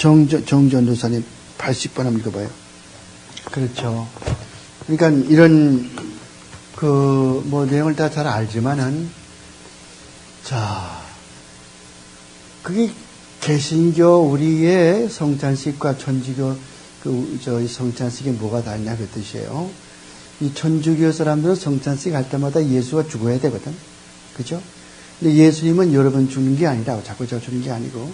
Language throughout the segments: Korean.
정전도사님 80번 한번 읽어봐요. 그렇죠. 그러니까 이런 내용을 다 잘 알지만은, 자, 그게 개신교 우리의 성찬식과 천주교 성찬식이 뭐가 다르냐 그 뜻이에요. 이 천주교 사람들은 성찬식 할 때마다 예수가 죽어야 되거든. 그죠? 근데 예수님은 여러 번 죽는 게 아니라 자꾸 죽는 게 아니고,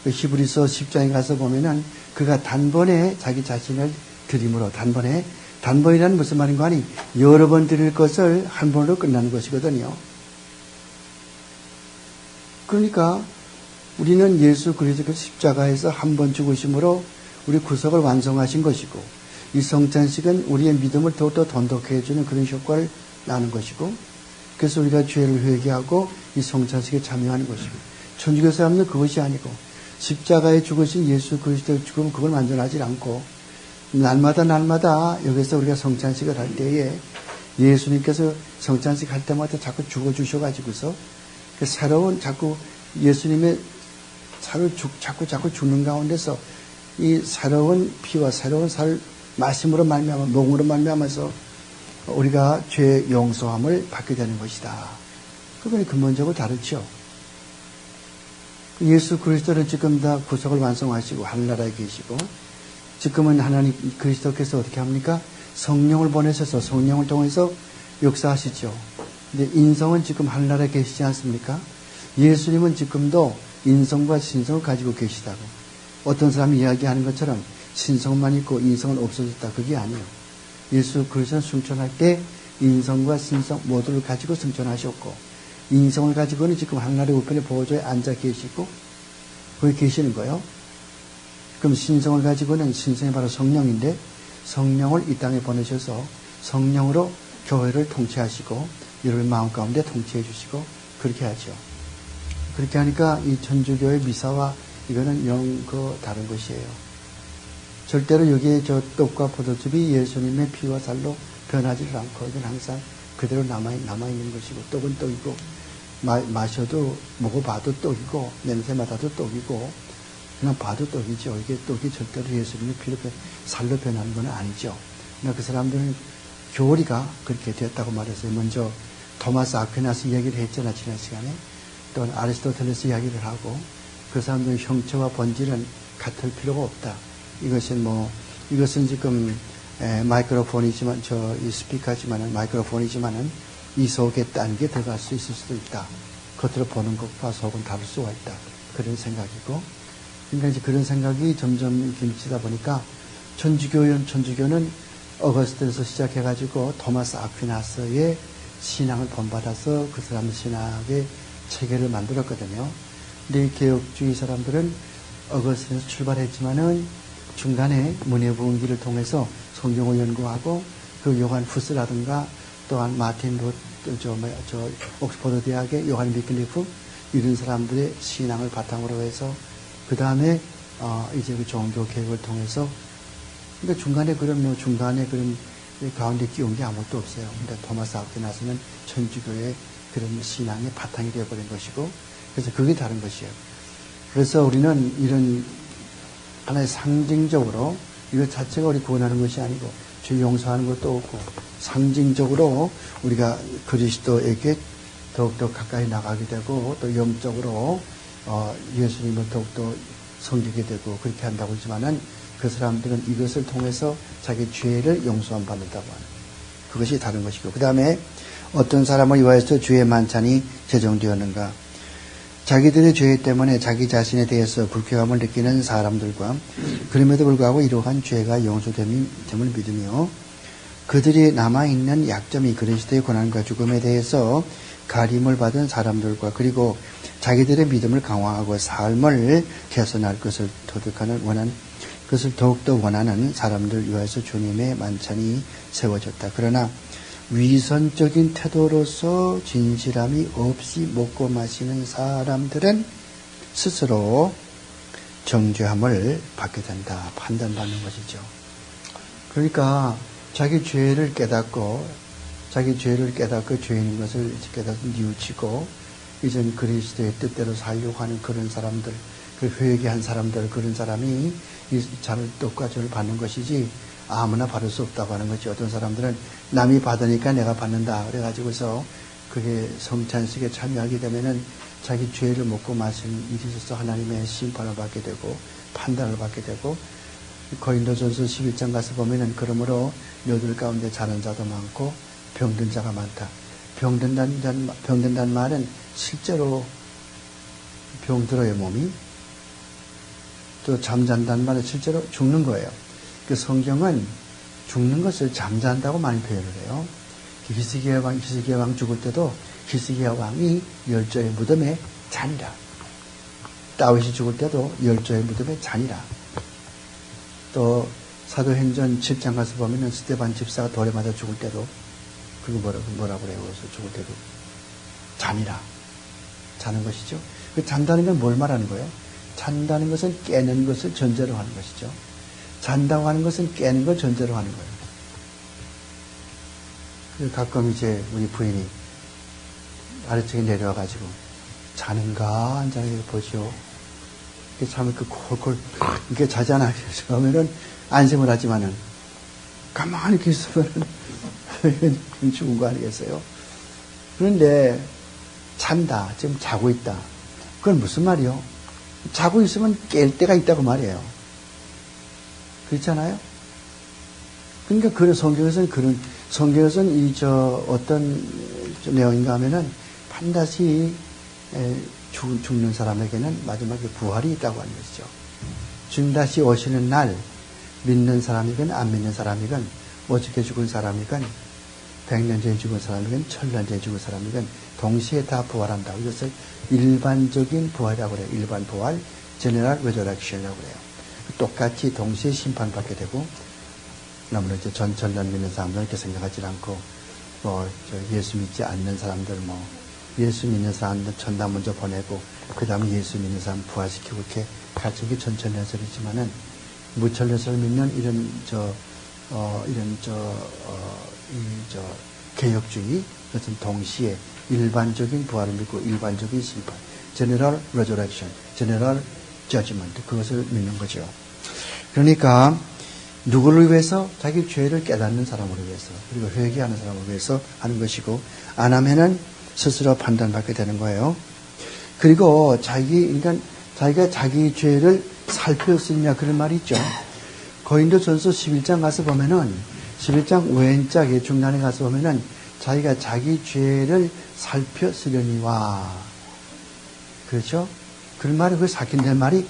그 히브리서 10장에 가서 보면은 그가 단번에 자기 자신을 드림으로 단번이라는 무슨 말인가 하니 여러 번 드릴 것을 한 번으로 끝나는 것이거든요. 그러니까 우리는 예수 그리스도께서 십자가에서 한 번 죽으심으로 우리 구속을 완성하신 것이고, 이 성찬식은 우리의 믿음을 더욱더 돈독해 해주는 그런 효과를 나는 것이고, 그래서 우리가 죄를 회개하고 이 성찬식에 참여하는 것이고, 천주교 사람은 그것이 아니고 십자가에 죽으신 예수 그리스도의 죽음 그걸 완전하지 않고 날마다 여기서 우리가 성찬식을 할 때에 예수님께서 성찬식 할 때마다 자꾸 죽어주셔가지고서 새로운 자꾸 예수님의 자꾸 죽는 가운데서 이 새로운 피와 새로운 살 마심으로 말미암아 몸으로 말미암아서 우리가 죄 용서함을 받게 되는 것이다. 그건 근본적으로 다르죠. 예수 그리스도는 지금 다 구속을 완성하시고 하늘나라에 계시고, 지금은 하나님 그리스도께서 어떻게 합니까? 성령을 보내셔서 성령을 통해서 역사하시죠. 근데 인성은 지금 하늘나라에 계시지 않습니까? 예수님은 지금도 인성과 신성을 가지고 계시다고. 어떤 사람이 이야기하는 것처럼 신성만 있고 인성은 없어졌다. 그게 아니에요. 예수 그리스도는 승천할 때 인성과 신성 모두를 가지고 승천하셨고, 인성을 가지고는 지금 하늘나라의 우편에 보좌에 앉아 계시고 거기 계시는 거예요. 그럼 신성을 가지고는 신성이 바로 성령인데, 성령을 이 땅에 보내셔서 성령으로 교회를 통치하시고 여러분 마음 가운데 통치해 주시고 그렇게 하죠. 그렇게 하니까 이 천주교의 미사와 이거는 다른 것이에요. 절대로 여기에 저 떡과 포도즙이 예수님의 피와 살로 변하지를 않고 이건 항상 그대로 남아있는 것이고, 떡은 떡이고, 마셔도 먹어봐도 떡이고, 냄새 맡아도 떡이고, 그냥 봐도 떡이죠. 이게 떡이 절대로 예수님의 피로 살로 변하는 건 아니죠. 그러나 그 사람들은 교리가 그렇게 되었다고 말했어요. 먼저 토마스 아퀴나스 이야기를 했잖아, 지난 시간에. 또 아리스토텔레스 이야기를 하고, 그 사람들은 형체와 본질은 같을 필요가 없다. 이것은 지금 마이크로폰이지만, 이 스피커지만은, 마이크로폰이지만은, 이 속에 딴 게 들어갈 수 있을 수도 있다. 겉으로 보는 것과 속은 다를 수가 있다. 그런 생각이고, 그러니까 이제 그런 생각이 점점 길치다 보니까, 천주교는 어거스틴에서 시작해가지고, 토마스 아퀴나스의 신앙을 본받아서 그 사람의 신학의 체계를 만들었거든요. 근데 이 개혁주의 사람들은 어거스틴에서 출발했지만은, 중간에 문예부흥기를 통해서 성경을 연구하고, 그 요한 후스라든가 또한 마틴 옥스퍼드 대학의 요한 위클리프 이런 사람들의 신앙을 바탕으로 해서 그 다음에 이제 그 종교 개혁을 통해서, 그러니까 중간에 그런 가운데 끼운 게 아무것도 없어요. 그러니까 토마스 아퀴나스는 천주교의 그런 신앙의 바탕이 되어버린 것이고, 그래서 그게 다른 것이에요. 그래서 우리는 이런 하나의 상징적으로 이것 자체가 우리 구원하는 것이 아니고 죄 용서하는 것도 없고, 상징적으로 우리가 그리스도에게 더욱더 가까이 나가게 되고, 또 영적으로 예수님을 더욱더 섬기게 되고 그렇게 한다고 하지만은, 그 사람들은 이것을 통해서 자기 죄를 용서함 받는다고 하는 그것이 다른 것이고, 그 다음에 어떤 사람을 위하여서 주의 만찬이 제정되었는가? 자기들의 죄 때문에 자기 자신에 대해서 불쾌감을 느끼는 사람들과 그럼에도 불구하고 이러한 죄가 용서됨을 믿으며 그들이 남아있는 약점이 그리스도의 고난과 죽음에 대해서 가림을 받은 사람들과, 그리고 자기들의 믿음을 강화하고 삶을 개선할 것을 그것을 더욱더 원하는 사람들 위해서 주님의 만찬이 세워졌다. 그러나 위선적인 태도로서 진실함이 없이 먹고 마시는 사람들은 스스로 정죄함을 받게 된다. 판단받는 것이죠. 그러니까 자기 죄를 깨닫고 죄인인 것을 깨닫고 뉘우치고 이젠 그리스도의 뜻대로 살려고 하는 그런 사람들, 그 회개한 사람들, 그런 사람이 이 떡과 저를 받는 것이지 아무나 받을 수 없다고 하는 거죠. 어떤 사람들은 남이 받으니까 내가 받는다. 그래가지고서 그게 성찬식에 참여하게 되면은 자기 죄를 먹고 마신 일이 있어서 하나님의 심판을 받게 되고 판단을 받게 되고 고린도전서 11장 가서 보면은 그러므로 너희들 가운데 자는 자도 많고 병든 자가 많다. 병든다는 말은 실제로 병들어요, 몸이. 또 잠잔다는 말은 실제로 죽는 거예요. 그 성경은 죽는 것을 잠잔다고 많이 표현을 해요. 히스기야 왕 죽을 때도 히스기야 왕이 열조의 무덤에 자니라. 다윗이 죽을 때도 열조의 무덤에 자니라. 또 사도행전 7장 가서 보면은 스데반 집사가 돌에 맞아 죽을 때도 그거 뭐라고 그래요? 그래서 죽을 때도 자니라. 자는 것이죠. 그 잔다는 건 뭘 말하는 거예요? 잔다는 것은 깨는 것을 전제로 하는 것이죠. 잔다고 하는 것은 깨는 걸 전제로 하는 거예요. 가끔 이제 우리 부인이 아래쪽에 내려와가지고 자는가 안 자는가 보죠. 이렇게 잠을 콜콜 이렇게 자잖아요. 처음에는 안심을 하지만은 가만히 이렇게 있으면은 죽은 거 아니겠어요? 그런데 잔다, 지금 자고 있다. 그건 무슨 말이요? 자고 있으면 깰 때가 있다고 말이에요. 그렇잖아요? 그러니까 성경에서는 어떤 내용인가 하면은 반드시 죽는 사람에게는 마지막에 부활이 있다고 하는 것이죠. 주님 다시 오시는 날 믿는 사람이건 안 믿는 사람이건 어저께 죽은 사람이건 100년 전에 죽은 사람이건 1000년 전에 죽은 사람이건 동시에 다 부활한다고. 이것을 일반적인 부활이라고 그래요. 일반 부활, General Resurrection이라고 그래요. 똑같이 동시에 심판받게 되고, 너무나 이제 전천년 믿는 사람들은 이렇게 생각하지 않고, 예수 믿지 않는 사람들, 예수 믿는 사람들 천당 먼저 보내고, 그 다음에 예수 믿는 사람 부활시키고, 이렇게 가르치는 게 전천년설이지만은, 무천년설을 믿는 개혁주의, 그것은 동시에 일반적인 부활을 믿고, 일반적인 심판, General Resurrection, General Judgment, 그것을 믿는 거죠. 그러니까, 누구를 위해서? 자기 죄를 깨닫는 사람을 위해서, 그리고 회개하는 사람을 위해서 하는 것이고, 안 하면은 스스로 판단받게 되는 거예요. 그리고 자기가 자기 죄를 살폈으냐 그런 말이 있죠. 고린도전서 11장 가서 보면은 11장 왼짝에 중간에 가서 보면은 자기가 자기 죄를 살폈으려니와, 그렇죠? 그런 말이 그 삭힌된 말이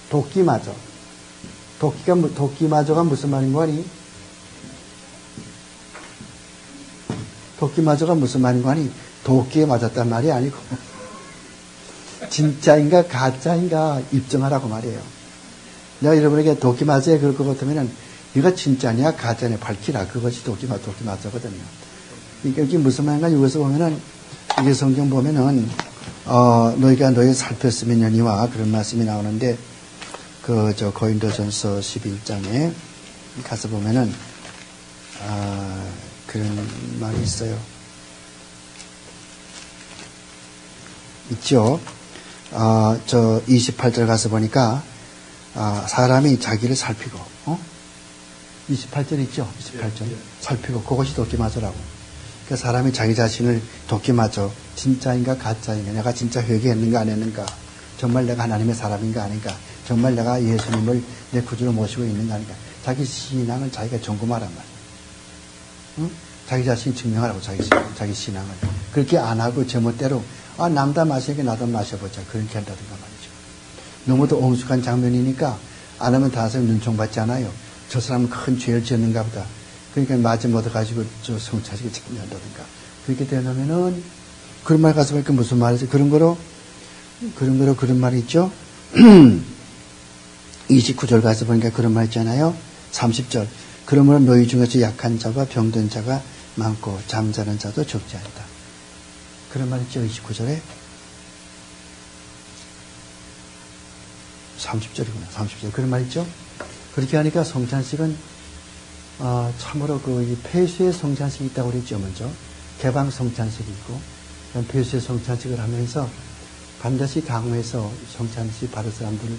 도끼마저. 도끼마저가 무슨 말인 거니? 도끼마저가 무슨 말인 거니? 도끼에 맞았단 말이 아니고 진짜인가 가짜인가 입증하라고 말이에요. 내가 여러분에게 도끼마저에 그럴 것 같으면은 네가 진짜냐 가짜냐 밝히라. 그것이 도끼마저거든요. 이게 무슨 말인가? 여기서 보면은 이게 성경 보면은 너희가 너희 살폈으면 연이와 그런 말씀이 나오는데 고린도전서 11장에 가서 보면은 그런 말이 있어요. 있죠. 28절 가서 보니까 사람이 자기를 살피고 28절 있죠. 28절 살피고 그것이 도끼마저라고. 그러니까 사람이 자기 자신을 도끼마저 진짜인가 가짜인가, 내가 진짜 회개했는가 안 했는가, 정말 내가 하나님의 사람인가 아닌가, 정말 내가 예수님을 내 구주로 모시고 있는가 아닌가, 자기 신앙을 자기가 점검하란 말이에요. 응? 자기 자신이 증명하라고, 자기 신앙을. 그렇게 안 하고 제멋대로 남다 마시게 나도 마셔보자, 그렇게 한다든가 말이죠. 너무도 옹숙한 장면이니까 안 하면 다른 사람이 눈총받지 않아요. 저 사람은 큰 죄를 지었는가 보다. 그러니까 맞은 못 가지고 저 성차식에 참여한다든가. 그렇게 되면은 그런 말 가서 보니까 무슨 말이지? 그런 거로 그런 말이 있죠. 29절 가서 보니까 그런 말 있잖아요. 30절. 그러므로 너희 중에서 약한 자와 병든 자가 많고 잠자는 자도 적지 않다. 그런 말 있죠. 29절에. 30절이구나. 30절. 그런 말 있죠. 그렇게 하니까 성찬식은 참으로 이 폐수의 성찬식이 있다고 그랬죠. 먼저 개방 성찬식이 있고 폐수의 성찬식을 하면서 반드시 강호에서 성찬식 받을 사람들을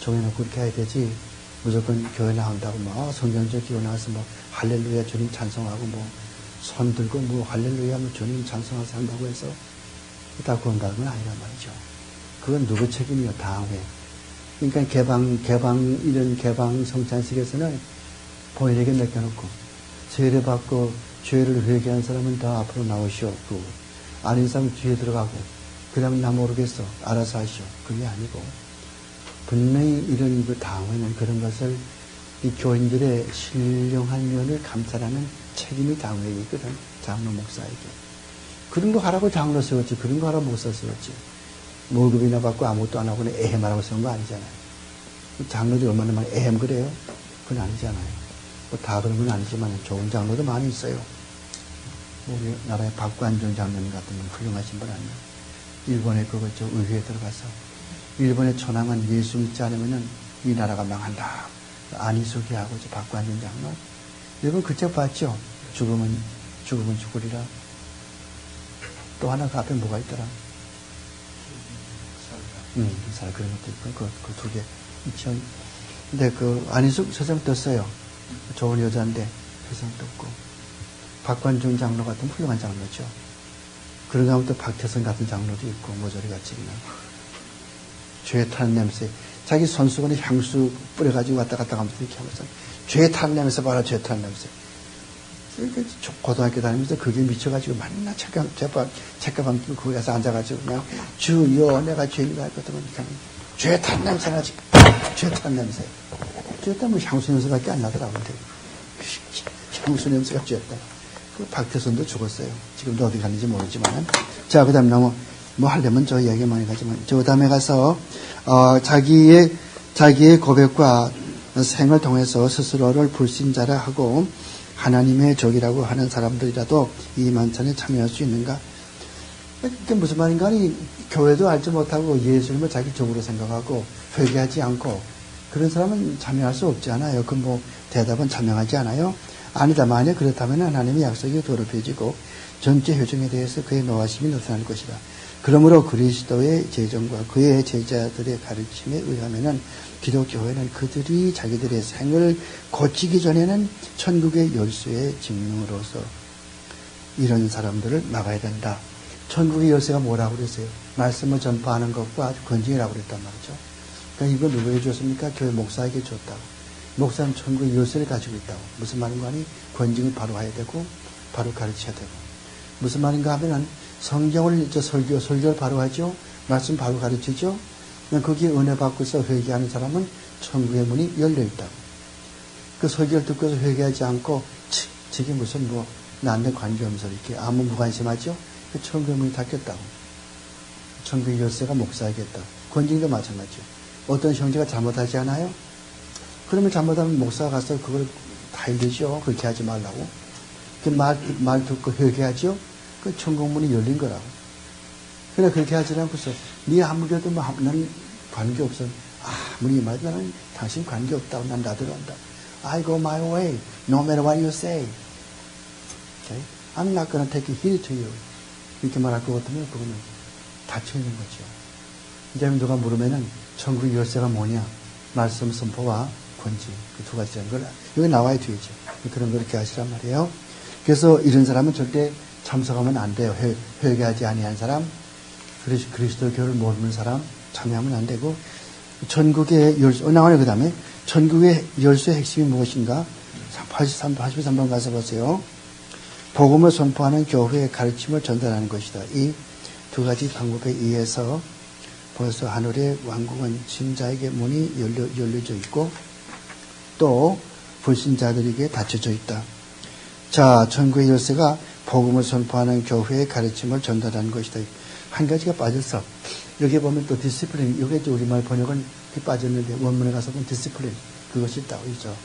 정해놓고 그렇게 해야 되지, 무조건 교회 나온다고 뭐 성경적 기호 나와서 뭐 할렐루야 주님 찬송하고 뭐 손 들고 뭐 할렐루야 뭐 주님 찬송하서 한다고 해서 다 구원받은 건 아니란 말이죠. 그건 누구 책임이요? 당회. 그러니까 이런 개방 성찬식에서는 본인에게 맡겨놓고, 세례 받고 죄를 회개한 사람은 다 앞으로 나오시오. 아닌 사람은 뒤에 들어가고, 그 다음에 나 모르겠어. 알아서 하시오. 그게 아니고, 분명히 이런 그 당회는 그런 것을 이 교인들의 신령한 면을 감찰하는 책임이 당회에 있거든. 장로 목사에게. 그런 거 하라고 장로 세웠지. 그런 거 하라고 목사 세웠지. 월급이나 받고 아무것도 안 하고 에헴하라고 세운 거 아니잖아요. 장로들이 얼마나 많이 에헴 그래요? 그건 아니잖아요. 뭐 다 그런 건 아니지만 좋은 장로도 많이 있어요. 우리나라의 박관준 장로님 같은 분 훌륭하신 분 아니에요. 일본에 의회에 들어가서 일본의 천황은 예수 믿지 않으면은 이 나라가 망한다. 안희숙이하고 박관준 장로. 여러분 그 책 봤죠? 죽으면 죽으리라. 또 하나 그 앞에 뭐가 있더라? 그런 것도 있고, 그 두 개. 근데 안희숙 세상 떴어요. 좋은 여자인데 세상 떴고. 박관중 장로 같은 훌륭한 장로죠. 그런가 하면 또 박태선 같은 장로도 있고, 모조리 같이 그냥. 죄 타는 냄새. 자기 손수건에 향수 뿌려가지고 왔다 갔다 하면서 이렇게 하면서, 죄 타는 냄새 봐라, 죄 타는 냄새. 고등학교 다니면서 그게 미쳐가지고 맨날 책가방 끼고 거기 가서 앉아가지고 그냥 주여 내가 죄인가 했거든. 죄 탄 냄새 나지. 죄 탄 냄새. 죄 탄 뭐 향수 냄새밖에 안 나더라고. 근데 향수 냄새가 죄다. 그 박태선도 죽었어요. 지금도 어디 갔는지 모르지만. 자, 그 다음에 뭐 하려면 저 이야기 많이 가지만, 저 다음에 가서, 자기의 고백과 생을 통해서 스스로를 불신자라 하고, 하나님의 적이라고 하는 사람들이라도 이 만찬에 참여할 수 있는가? 그게 무슨 말인가? 아니, 교회도 알지 못하고 예수님을 자기 적으로 생각하고 회개하지 않고 그런 사람은 참여할 수 없지 않아요. 그 대답은 참여하지 않아요? 아니다. 만약 그렇다면 하나님의 약속이 더럽혀지고 전체 회중에 대해서 그의 노하심이 나타날 것이다. 그러므로 그리스도의 제정과 그의 제자들의 가르침에 의하면은 기독교회는 그들이 자기들의 생을 고치기 전에는 천국의 열쇠의 증명으로서 이런 사람들을 막아야 된다. 천국의 열쇠가 뭐라고 그랬어요? 말씀을 전파하는 것과 권징이라고 그랬단 말이죠. 그러니까 이걸 누구에게 줬습니까? 교회 목사에게 줬다고. 목사는 천국의 열쇠를 가지고 있다고. 무슨 말인가 하니 권징을 바로 해야 되고 바로 가르쳐야 되고. 무슨 말인가 하면은 성경을 설교를 바로 하죠. 말씀 바로 가르치죠. 거기에 은혜 받고서 회개하는 사람은 천국의 문이 열려있다고. 그 설교를 듣고서 회개하지 않고 저게 무슨 나한테 관계없어 이렇게 아무 무관심하죠. 그 천국의 문이 닫혔다고. 천국의 열쇠가 목사에게있다. 권징도 마찬가지죠. 어떤 형제가 잘못하지 않아요? 그러면 잘못하면 목사가 가서 그걸 다 일르죠. 그렇게 하지 말라고. 그 말 듣고 회개하죠. 그 천국 문이 열린 거라고. 그래 그렇게 하지 않고서 네 아무리 해도 나는 관계없어. 아무리 말해도 나는 당신 관계없다고 난 나대로 한다. I go my way no matter what you say. Okay? I'm not gonna take it here to you. 이렇게 말할 것 같으면 그거는 닫혀있는 거죠. 이제 누가 물으면은 천국의 열쇠가 뭐냐? 말씀 선포와 권징. 그 두 가지라는 걸 여기 나와야 되죠. 그런 거 이렇게 하시란 말이에요. 그래서 이런 사람은 절대 참석하면 안 돼요. 회개하지 아니한 사람, 그리스도 교를 모르는 사람 참여하면 안 되고, 천국의 열쇠, 나와요. 그 다음에 천국의 열쇠의 핵심이 무엇인가? 83번 가서 보세요. 복음을 선포하는 교회의 가르침을 전달하는 것이다. 이 두 가지 방법에 의해서 벌써 하늘의 왕국은 신자에게 문이 열려져 있고 또 불신자들에게 닫혀져 있다. 자, 천국의 열쇠가 복음을 선포하는 교회의 가르침을 전달하는 것이다. 한 가지가 빠졌어. 여기 보면 또 디시플린, 여기 우리말 번역은 빠졌는데 원문에 가서 보면 디시플린, 그것이 있다고 있죠.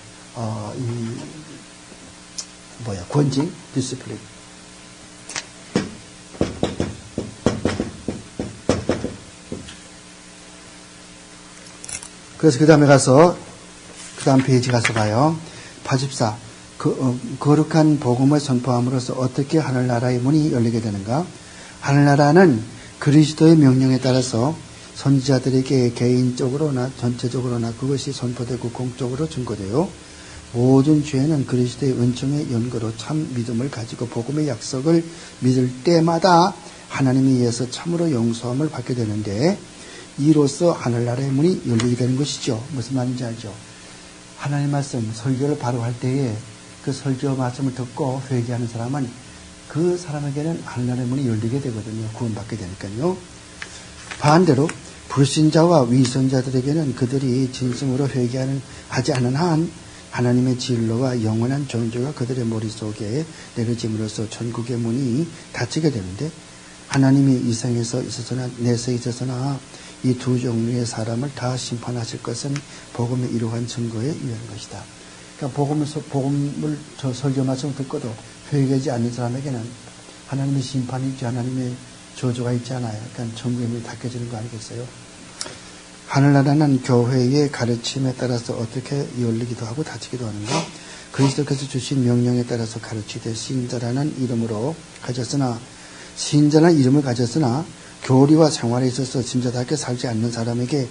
권징, 디시플린. 그래서 그 다음에 가서, 그 다음 페이지 가서 봐요. 84. 거룩한 복음을 선포함으로써 어떻게 하늘나라의 문이 열리게 되는가? 하늘나라는 그리스도의 명령에 따라서 선지자들에게 개인적으로나 전체적으로나 그것이 선포되고 공적으로 증거되어 모든 죄는 그리스도의 은총의 연고로 참 믿음을 가지고 복음의 약속을 믿을 때마다 하나님에 의해서 참으로 용서함을 받게 되는데 이로써 하늘나라의 문이 열리게 되는 것이죠. 무슨 말인지 알죠? 하나님 말씀 설교를 바로 할 때에 그 설교 말씀을 듣고 회개하는 사람은 그 사람에게는 하늘나라의 문이 열리게 되거든요. 구원받게 되니까요. 반대로 불신자와 위선자들에게는 그들이 진심으로 하지 않은 한 하나님의 진로와 영원한 존재가 그들의 머릿속에 내려짐으로써 천국의 문이 닫히게 되는데 하나님이 이 생에서 있어서나 내세에 있어서나 이 두 종류의 사람을 다 심판하실 것은 복음의 이러한 증거에 의한 것이다. 그러니까 복음을 설교 말씀을 듣고도 회개하지 않는 사람에게는 하나님의 심판이 있지 하나님의 저주가 있지 않아요. 그러니까 천국의 문이 닫혀지는 거 아니겠어요? 하늘나라는 교회의 가르침에 따라서 어떻게 열리기도 하고 닫히기도 하는가? 그리스도께서 주신 명령에 따라서 가르치되 신자라는 이름을 가졌으나 교리와 생활에 있어서 진짜답게 살지 않는 사람에게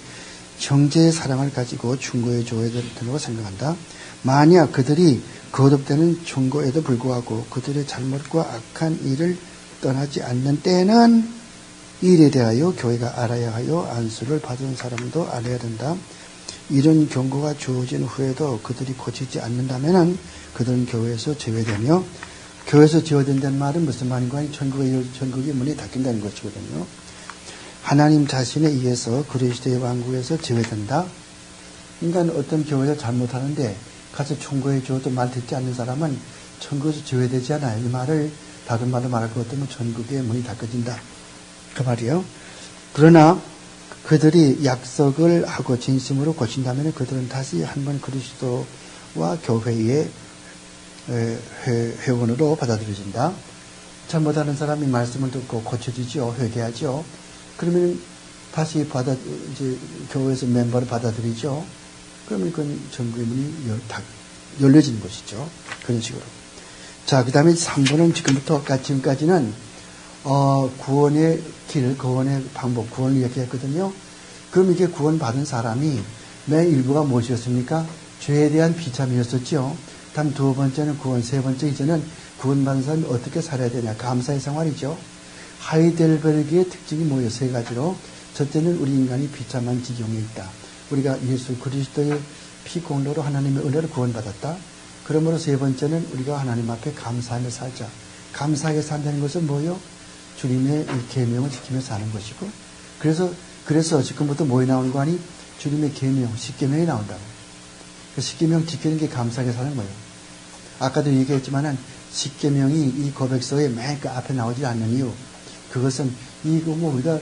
형제의 사랑을 가지고 충고해 줘야 된다고 생각한다. 만약 그들이 거듭되는 충고에도 불구하고 그들의 잘못과 악한 일을 떠나지 않는 때는 일에 대하여 교회가 알아야 하여 안수를 받은 사람도 알아야 된다. 이런 경고가 주어진 후에도 그들이 고치지 않는다면 그들은 교회에서 제외되며 교회에서 제외된다는 말은 무슨 말인가? 천국의 문이 닫힌다는 것이거든요. 하나님 자신에 의해서 그리스도의 왕국에서 제외된다. 그러니까 어떤 교회에서 잘못하는데 가서 충고해 줘도 말 듣지 않는 사람은 천국에서 제외되지 않아요. 이 말을 다른 말로 말할 것 같으면 천국의 문이 닫혀진다. 그 말이에요. 그러나 그들이 약속을 하고 진심으로 고친다면 그들은 다시 한번 그리스도와 교회의 회원으로 받아들여진다. 잘못하는 사람이 말씀을 듣고 고쳐지죠. 회개하죠. 그러면 다시 이제 교회에서 멤버를 받아들이죠. 그러면 그건 천국의 문이 열려지는 것이죠. 그런 식으로. 자, 그 다음에 3번은 지금까지는 구원의 길, 구원의 방법, 구원을 이야기했거든요. 그럼 이게 구원받은 사람이 맨 일부가 무엇이었습니까? 죄에 대한 비참이었었죠. 다음 두 번째는 구원, 세 번째 이제는 구원받은 사람이 어떻게 살아야 되냐. 감사의 생활이죠. 하이델베르그의 특징이 뭐예요? 세 가지로. 첫째는 우리 인간이 비참한 지경에 있다. 우리가 예수 그리스도의 피 공로로 하나님의 은혜를 구원받았다. 그러므로 세 번째는 우리가 하나님 앞에 감사하며 살자. 감사하게 산다는 것은 뭐예요? 주님의 이 계명을 지키며 사는 것이고, 그래서 지금부터 뭐에 나오는 거 아니? 주님의 계명, 십계명이 나온다고. 그 십계명 지키는 게 감사하게 사는 거예요. 아까도 얘기했지만은 십계명이 이 고백서에 맨 그 앞에 나오지 않는 이유, 그것은 우리가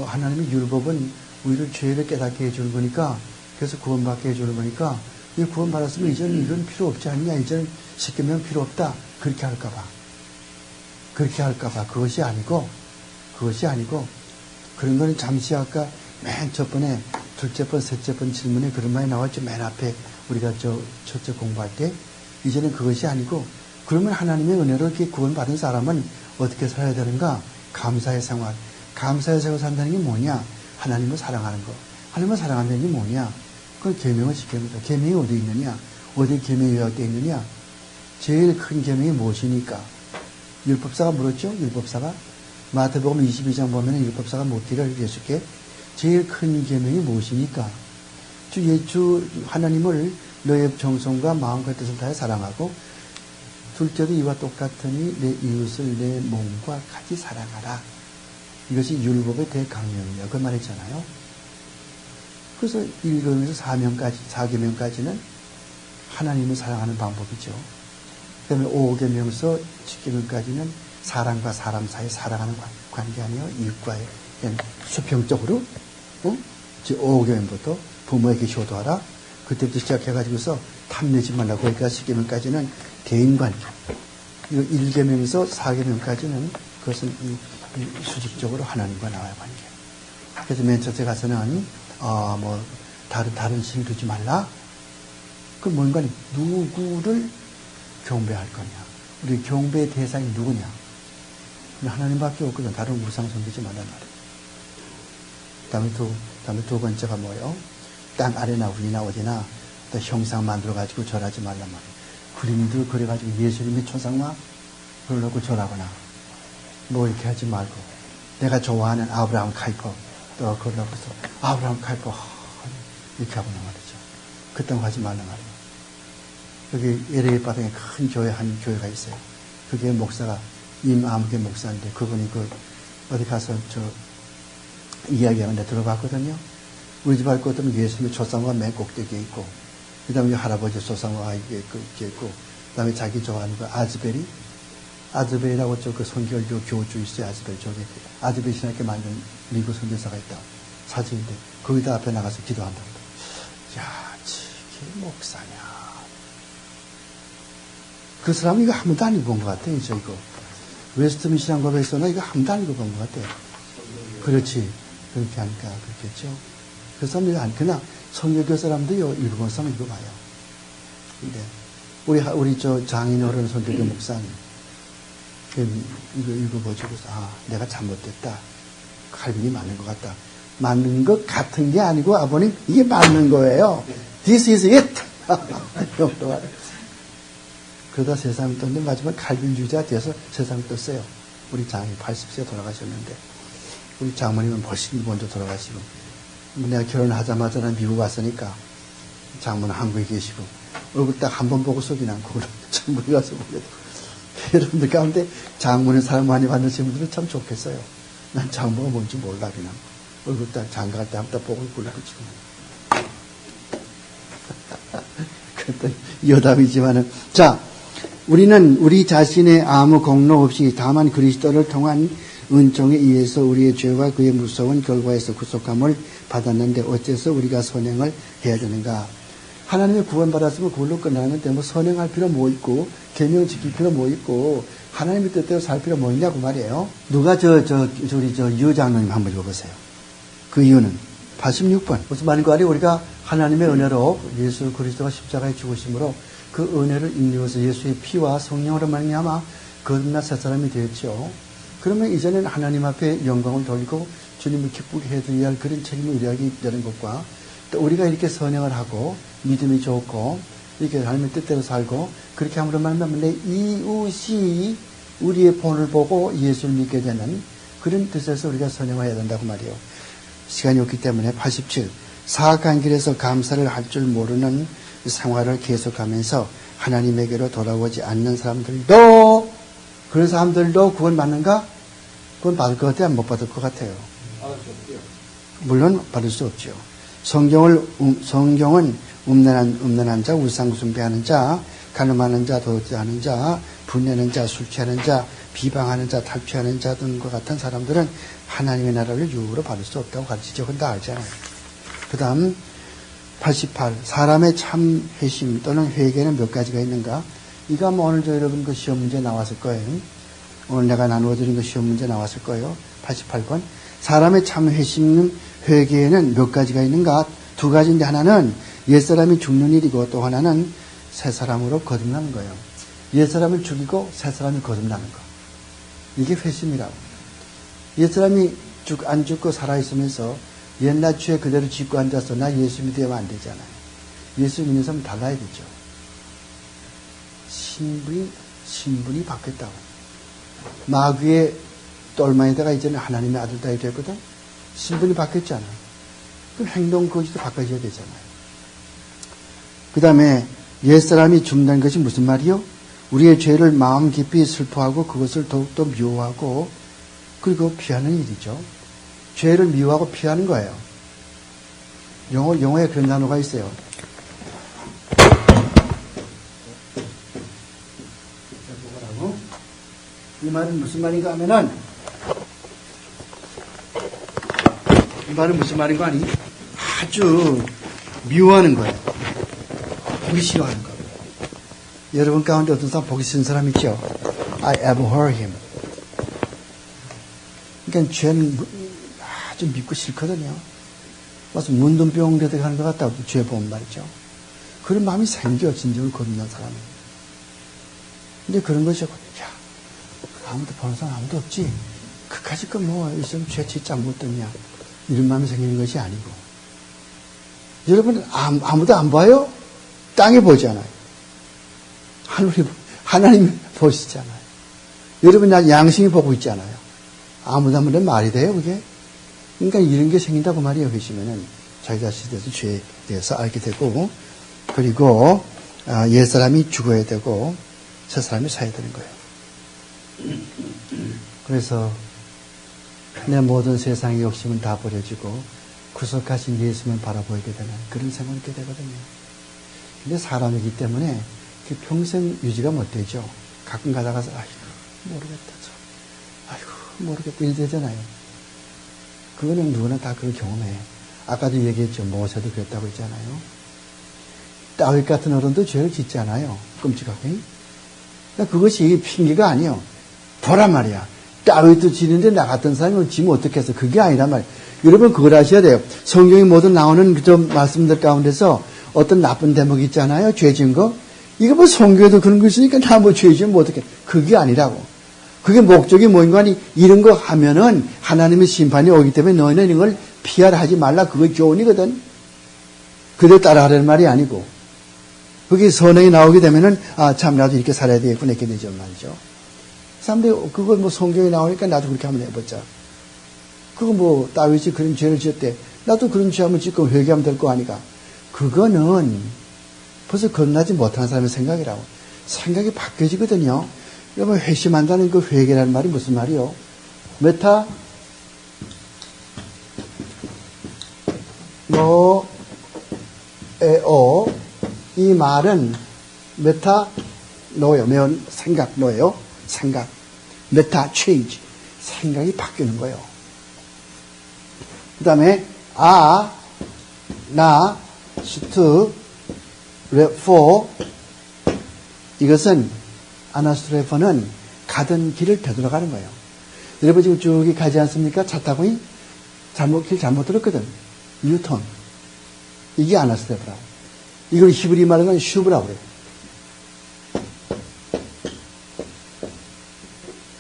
하나님의 율법은 우리를 죄를 깨닫게 해주는 거니까, 그래서 구원받게 해주는 거니까, 이 구원받았으면 이제는 이건 필요 없지 않냐, 이제는 십계명 필요 없다, 그렇게 할까봐. 그것이 아니고, 그런 거는 잠시 아까 맨 첫 번에, 둘째 번, 셋째 번 질문에 그런 말이 나왔죠. 맨 앞에 우리가 첫째 공부할 때. 이제는 그것이 아니고, 그러면 하나님의 은혜로 이렇게 구원받은 사람은 어떻게 살아야 되는가? 감사의 생활. 감사의 생활 산다는 게 뭐냐? 하나님을 사랑하는 거. 하나님을 사랑한다는 게 뭐냐? 그건 계명을 지키는 거다. 계명이 어디 있느냐? 어디 계명이 요약되어 있느냐? 제일 큰 계명이 무엇이니까? 율법사가 물었죠? 율법사가. 마태복음 22장 보면 율법사가 묻기를 예수께 제일 큰 계명이 무엇이니까? 주 하나님을 너의 정성과 마음과 뜻을 다해 사랑하고 둘째도 이와 똑같으니 내 이웃을 내 몸과 같이 사랑하라. 이것이 율법의 대강령이에요. 그 말했잖아요. 그래서 1계명에서 4계명까지는 하나님을 사랑하는 방법이죠. 그 다음에 5계명에서 10계명까지는 사람과 사람 사이 사랑하는 관계 아니에요. 이웃과의 수평적으로. 5계명부터 부모에게 효도하라. 그때부터 시작해가지고서 탐내지 말라고. 그러니까 10계명까지는 대인관계. 1계명에서 4계명까지는 그것은 수직적으로 하나님과 나와의 관계. 그래서 맨 첫째 가서는 다른 신을 두지 말라. 그 뭔가 누구를 경배할 거냐. 우리 경배의 대상이 누구냐. 하나님밖에 없거든. 다른 우상 섬기지 말란 말이에요. 다음에 두 번째가 뭐예요? 땅 아래나 위나 어디나 또 형상 만들어가지고 절하지 말란 말이에요. 그림들 그려가지고 예수님의 초상화 그러려고 절하거나 뭐 이렇게 하지 말고 내가 좋아하는 아브라함 카이퍼 또 그러려고 해서 아브라함 카이퍼 이렇게 하거나 말이죠. 그딴 거 하지 말란 말이에요. 여기 LA 바닥에 큰 교회 한 교회가 있어요. 그게 목사가 임아무개 목사인데 그분이 어디 가서 이야기하는데 들어봤거든요. 우리 집 할 것 같으면 예수님의 초상화가 맨 꼭대기에 있고 그 다음에 할아버지 초상화가 있고 그 다음에 자기 좋아하는 거 아즈벨이라고 그 선교교 교주 있어요. 아즈벨 저기 아즈벨 신학교 만든 미국 선교사가 있다. 사진인데 거기다 앞에 나가서 기도한다고. 야, 저게 목사냐. 그 사람 이거 한 번도 안 읽어본 것 같아요. 이거 웨스트민스터 법에서는 이거 한 번도 안 읽어본 것 같아요. 그렇지. 그렇게 하니까 그렇겠죠. 그 사람들이 안 그나 성교교 사람도요 읽어본 사람 읽어봐요. 근데 우리 장인 어른 성교교 목사님 이거 읽어보시고 내가 잘못됐다. 칼빈이 맞는 것 같다. 맞는 것 같은 게 아니고 아버님 이게 맞는 거예요. This is it. 그러다 세상이 떴는데 마지막에 칼빈주의자가 돼서 세상이 떴어요. 우리 장인 80세 돌아가셨는데 우리 장모님은 훨씬 먼저 돌아가시고 내가 결혼하자마자 미국 왔으니까 장모는 한국에 계시고 얼굴 딱 한 번 보고 속이 남고 장모에 가서 보게 여러분들 가운데 장모는 사람 많이 받으신 분들은 참 좋겠어요. 난 장모가 뭔지 몰라 그냥 얼굴 딱 장가갈 때 한 번 딱 보고 굴러붙이고 그랬더니 여담이지만은 자 우리는 우리 자신의 아무 공로 없이 다만 그리스도를 통한 은총에 의해서 우리의 죄와 그의 무서운 결과에서 구속함을 받았는데 어째서 우리가 선행을 해야 되는가? 하나님의 구원받았으면 그걸로 끝나는데 뭐 선행할 필요 뭐 있고 계명 지킬 필요 뭐 있고 하나님의 뜻대로 살 필요 뭐 있냐고 말이에요. 누가 우리 유 장로님 한번 읽어보세요. 그 이유는 86번 무슨 말인가 하니 우리가 하나님의 은혜로 예수 그리스도가 십자가에 죽으심으로 그 은혜를 인내해서 예수의 피와 성령으로 말미암아 거듭난 새 사람이 되었죠. 그러면 이제는 하나님 앞에 영광을 돌리고 주님을 기쁘게 해드려야 할 그런 책임을 우리에게 있다는 것과 또 우리가 이렇게 선행을 하고 믿음이 좋고 이렇게 하나님의 뜻대로 살고 그렇게 함으로 말미암아 내 이웃이 우리의 본을 보고 예수를 믿게 되는 그런 뜻에서 우리가 선행을 해야 된다고 말이에요. 시간이 없기 때문에 87 사악한 길에서 감사를 할 줄 모르는 생활을 계속하면서 하나님에게로 돌아오지 않는 사람들도 그런 사람들도 구원 받는가? 구원 받을 것 같아요? 못 받을 것 같아요? 물론 받을 수 없죠. 성경은 음란한 자, 우상 숭배하는 자, 간음하는 자, 도둑질하는 자, 분내는 자, 술 취하는 자, 비방하는 자, 탈취하는 자 등과 같은 사람들은 하나님의 나라를 유혹으로 받을 수 없다고 가르치죠. 그건 다 알잖아요. 그 다음 88. 사람의 참 회심 또는 회개는 몇 가지가 있는가? 이거 뭐 오늘 여러분 그 시험 문제 나왔을 거예요. 오늘 내가 나누어드린 그 시험 문제 나왔을 거예요. 88번. 사람의 참 회개에는 몇 가지가 있는가? 두 가지인데 하나는 옛사람이 죽는 일이고 또 하나는 새사람으로 거듭나는 거예요. 옛사람을 죽이고 새사람이 거듭나는 거. 이게 회심이라고. 옛사람이 안 죽고 살아있으면서 옛날 죄 그대로 짓고 앉아서 나 예수 믿으면 안 되잖아요. 예수 믿는 사람은 달라야 되죠. 신분이 바뀌었다고. 마귀의 똘마에다가 이제는 하나님의 아들 딸이 됐거든. 신분이 바뀌었잖아. 그럼 행동 거지도 바꿔줘야 되잖아요. 그 다음에 옛사람이 죽는다는 것이 무슨 말이요? 우리의 죄를 마음 깊이 슬퍼하고 그것을 더욱더 미워하고 그리고 피하는 일이죠. 죄를 미워하고 피하는 거예요. 영어에 그런 단어가 있어요. 이 말은 무슨 말인가 하면은 이 말은 무슨 말인가 하니 아주 미워하는 거예요. 보기 싫어하는 거예요. 여러분 가운데 어떤 사람 보기 싫은 사람 있죠? I abhor him. 그러니까 죄는 아주 믿고 싫거든요. 와서 문둥병 되게 하는 것 같다고 죄 보면 말이죠. 그런 마음이 생겨 진정을 거듭난 사람은. 근데 그런 것이 야 아무도 보는 사람 아무도 없지. 그까짓 거 뭐 있으면 죄 진짜 못 듣냐. 이런 마음이 생기는 것이 아니고. 여러분, 아무도 안 봐요? 땅에 보잖아요. 하나님이 보시잖아요. 여러분, 나 양심이 보고 있잖아요. 아무도 안 보면 말이 돼요, 그게? 그러니까 이런 게 생긴다고 말이에요. 그러시면은 자기 자신에 대해서 죄에 대해서 알게 되고, 그리고 옛사람이 죽어야 되고 새사람이 사야 되는 거예요. 그래서 내 모든 세상의 욕심은 다 버려지고 구속하신 예수만 바라보게 되는 그런 생활이 있게 되거든요. 근데 사람이기 때문에 평생 유지가 못 되죠. 가끔 가다가서 아이고 모르겠다 아이고 모르겠다 이래 되잖아요. 그거는 누구나 다 그걸 경험해. 아까도 얘기했죠. 모세도 그랬다고 했잖아요. 다윗 같은 어른도 죄를 짓지 않아요. 끔찍하게. 그러니까 그것이 핑계가 아니에요. 보란 말이야. 다윗도 지는데 나 같은 사람이 지면 어떻겠어. 그게 아니란 말이에요. 여러분 그걸 아셔야 돼요. 성경에 모두 나오는 좀 말씀들 가운데서 어떤 나쁜 대목이 있잖아요. 죄 지은 거. 이거 뭐 성경에도 그런 거 있으니까 나 뭐 죄 지으면 뭐 어떡해. 그게 아니라고. 그게 목적이 뭐인가 하니 이런 거 하면은 하나님의 심판이 오기 때문에 너희는 이런 걸 피하라 하지 말라. 그거 교훈이거든. 그대로 따라하라는 말이 아니고. 그게 선행이 나오게 되면은 참 나도 이렇게 살아야 되겠구나 이렇게 되죠 말이죠. 사람들이 그거 뭐 성경에 나오니까 나도 그렇게 한번 해보자. 그거 뭐 다윗이 그런 죄를 지었대. 나도 그런 죄 한번 짓고 회개하면 될 거 아니까. 그거는 벌써 겁나지 못하는 사람의 생각이라고. 생각이 바뀌어지거든요. 여러분 회심한다는 그 회개라는 말이 무슨 말이요? 메타 노에오 이 말은 메타 노예요. 매운 생각 노예요. 생각. 메타 체인지. 생각이 바뀌는 거예요. 그 다음에 나 스투 레포 이것은 아나스트레포는 가던 길을 되돌아가는 거예요. 여러분 지금 쭉 가지 않습니까? 차 타고 길 잘못 들었거든. 뉴턴. 이게 아나스트레포라고. 이걸 히브리 말로는 슈브라고 그래요.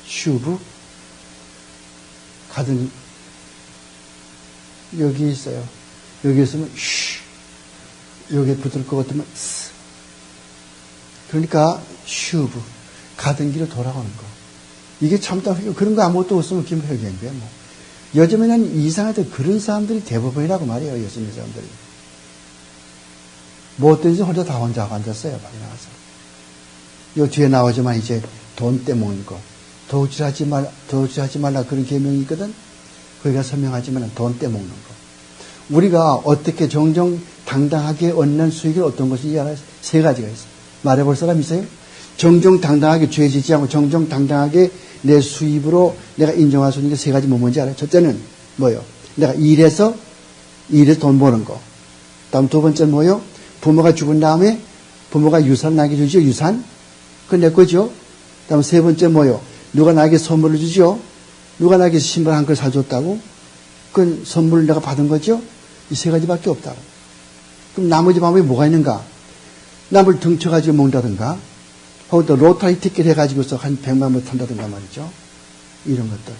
슈브. 가든 여기 있어요. 여기 있으면 슈. 여기에 붙을 것 같으면 스. 그러니까 슈브. 가던 길을 돌아가는 거. 이게 참다 그런 거 아무것도 없으면 기분 회개인 거야 뭐. 요즘에는 이상하게 그런 사람들이 대부분이라고 말이에요. 예수님 사람들이. 뭐 어떤지 혼자 앉았어요. 밖에 나가서. 요 뒤에 나오지만 이제 돈 떼먹는 거. 도둑질하지 말라 그런 계명이 있거든. 거기가 설명하지만 돈 떼먹는 거. 우리가 어떻게 정정당당하게 얻는 수익이 어떤 것인지 알아요? 세 가지가 있어요. 말해볼 사람 있어요? 정정당당하게 죄 짓지 않고 정정당당하게 내 수입으로 내가 인정할 수 있는 게 세 가지 뭔지 알아요? 첫째는 뭐요? 내가 일해서 돈 버는 거. 다음 두 번째는 뭐요? 부모가 죽은 다음에 부모가 유산 나게 주죠. 유산. 그건 내 거죠. 다음 세 번째 뭐요? 누가 나에게 선물을 주죠. 누가 나에게 신발 한 걸 사줬다고. 그건 선물을 내가 받은 거죠. 이 세 가지밖에 없다고. 그럼 나머지 방법이 뭐가 있는가? 남을 등쳐가지고 먹는다든가 혹은 또 로터리 티켓 해가지고서 한 100만 원 탄다든가 말이죠. 이런 것들.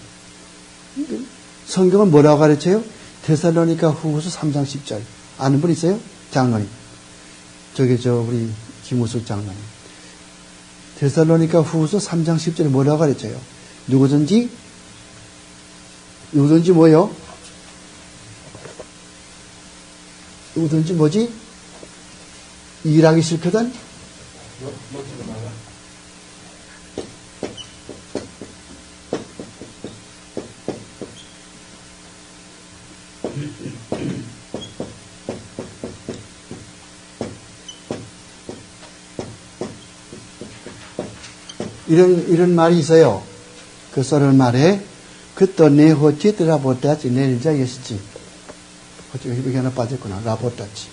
성경은 뭐라고 가르쳐요? 데살로니가 후서 3장 10절. 아는 분 있어요? 장로님. 우리 김우숙 장로님. 데살로니가 후서 3장 10절에 뭐라고 가르쳐요? 누구든지 뭐요? 누구든지 뭐지? 일하기 싫거든? 이런 말이 있어요. 그 썰을 말에, 그또 내 호치 라보타치 내일자 예시지. 여기 하나 빠졌구나. 라보타치.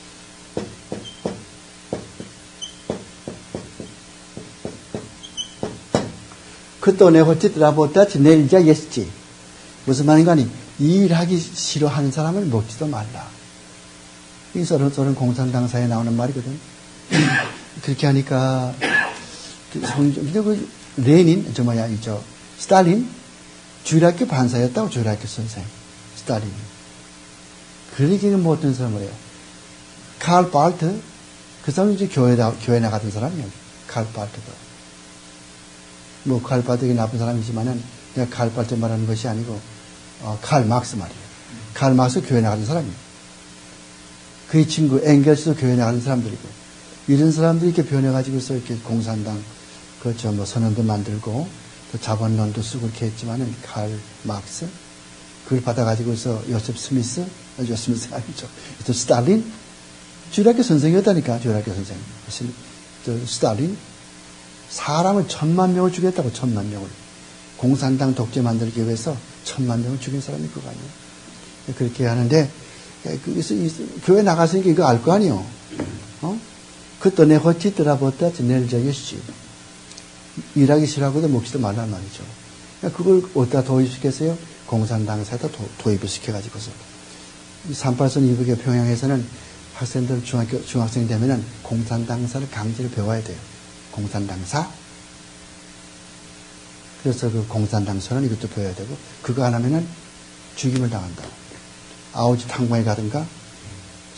그또 내 호치 라보타치 내일자 예시지. 무슨 말인가 하니, 이 일하기 싫어하는 사람을 먹지도 말라. 이 썰은 공산당사에 나오는 말이거든. 그렇게 하니까, 레닌, 스탈린, 주일학교 반사였다고, 주일학교 선생. 스탈린이. 그러기는 뭐 어떤 사람을 해요? 칼 발트? 그 사람은 이제 교회 나가던 사람이에요. 칼 발트도. 뭐, 칼 발트가 나쁜 사람이지만은, 내가 칼 발트 말하는 것이 아니고, 칼 막스 말이에요. 칼 막스 교회 나가는 사람이에요. 그의 친구, 앵겔스도 교회 나가는 사람들이고, 이런 사람들이 이렇게 변해가지고서 이렇게 공산당, 그렇죠. 뭐, 선언도 만들고, 또 자본론도 쓰고 이렇게 했지만은, 칼 막스, 그걸 받아가지고서 요셉 스미스 아니죠. 또 스탈린, 주일학교 선생이었다니까, 주일학교 선생님. 스탈린, 사람을 10,000,000명을 죽였다고, 10,000,000명을. 공산당 독재 만들기 위해서 10,000,000명을 죽인 사람이 그거 아니에요. 그렇게 하는데, 그래서 교회 나갔으니까 이거 알 거 아니에요. 그것도 내 호치 들어봤다, 내일 저기시지. 일하기 싫어하고도 먹지도 말란 말이죠. 그걸 어디다 도입시켰어요? 공산당에다 도입을 시켜가지고서. 38선 이북의 평양에서는 학생들 중학생 되면은 공산당사를 강제로 배워야 돼요. 공산당사. 그래서 그 공산당서는 이것도 배워야 되고, 그거 안 하면은 죽임을 당한다. 아우지 탕광에 가든가,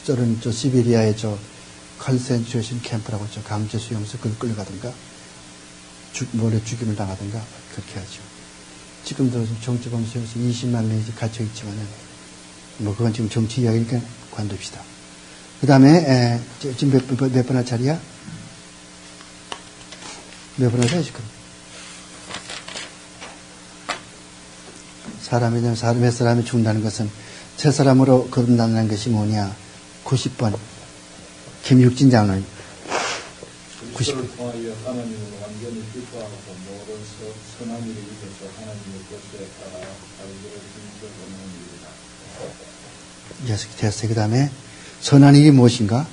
저 시베리아의 컨센트레이션 캠프라고 강제 수용소 그걸 끌려가든가, 몰래 죽임을 당하든가, 그렇게 하죠. 지금도 정치범수에서 20만 명이 갇혀있지만은, 뭐, 그건 지금 정치 이야기니까 관둡시다. 그 다음에, 지금 몇 번 할 차례야? 몇 번 할 차례야, 지금? 몇 사람이 죽는다는 것은, 새 사람으로 거듭난다는 것이 뭐냐? 90번. 김육진 장로님. 90번. 통하여 하나님을 완전히 기뻐하고 모로서 선한 일을 위해서 하나님의 뜻에 따라 자기를 힘써 얻는 일이다. 됐어요. 그 다음에 선한 일이 무엇인가?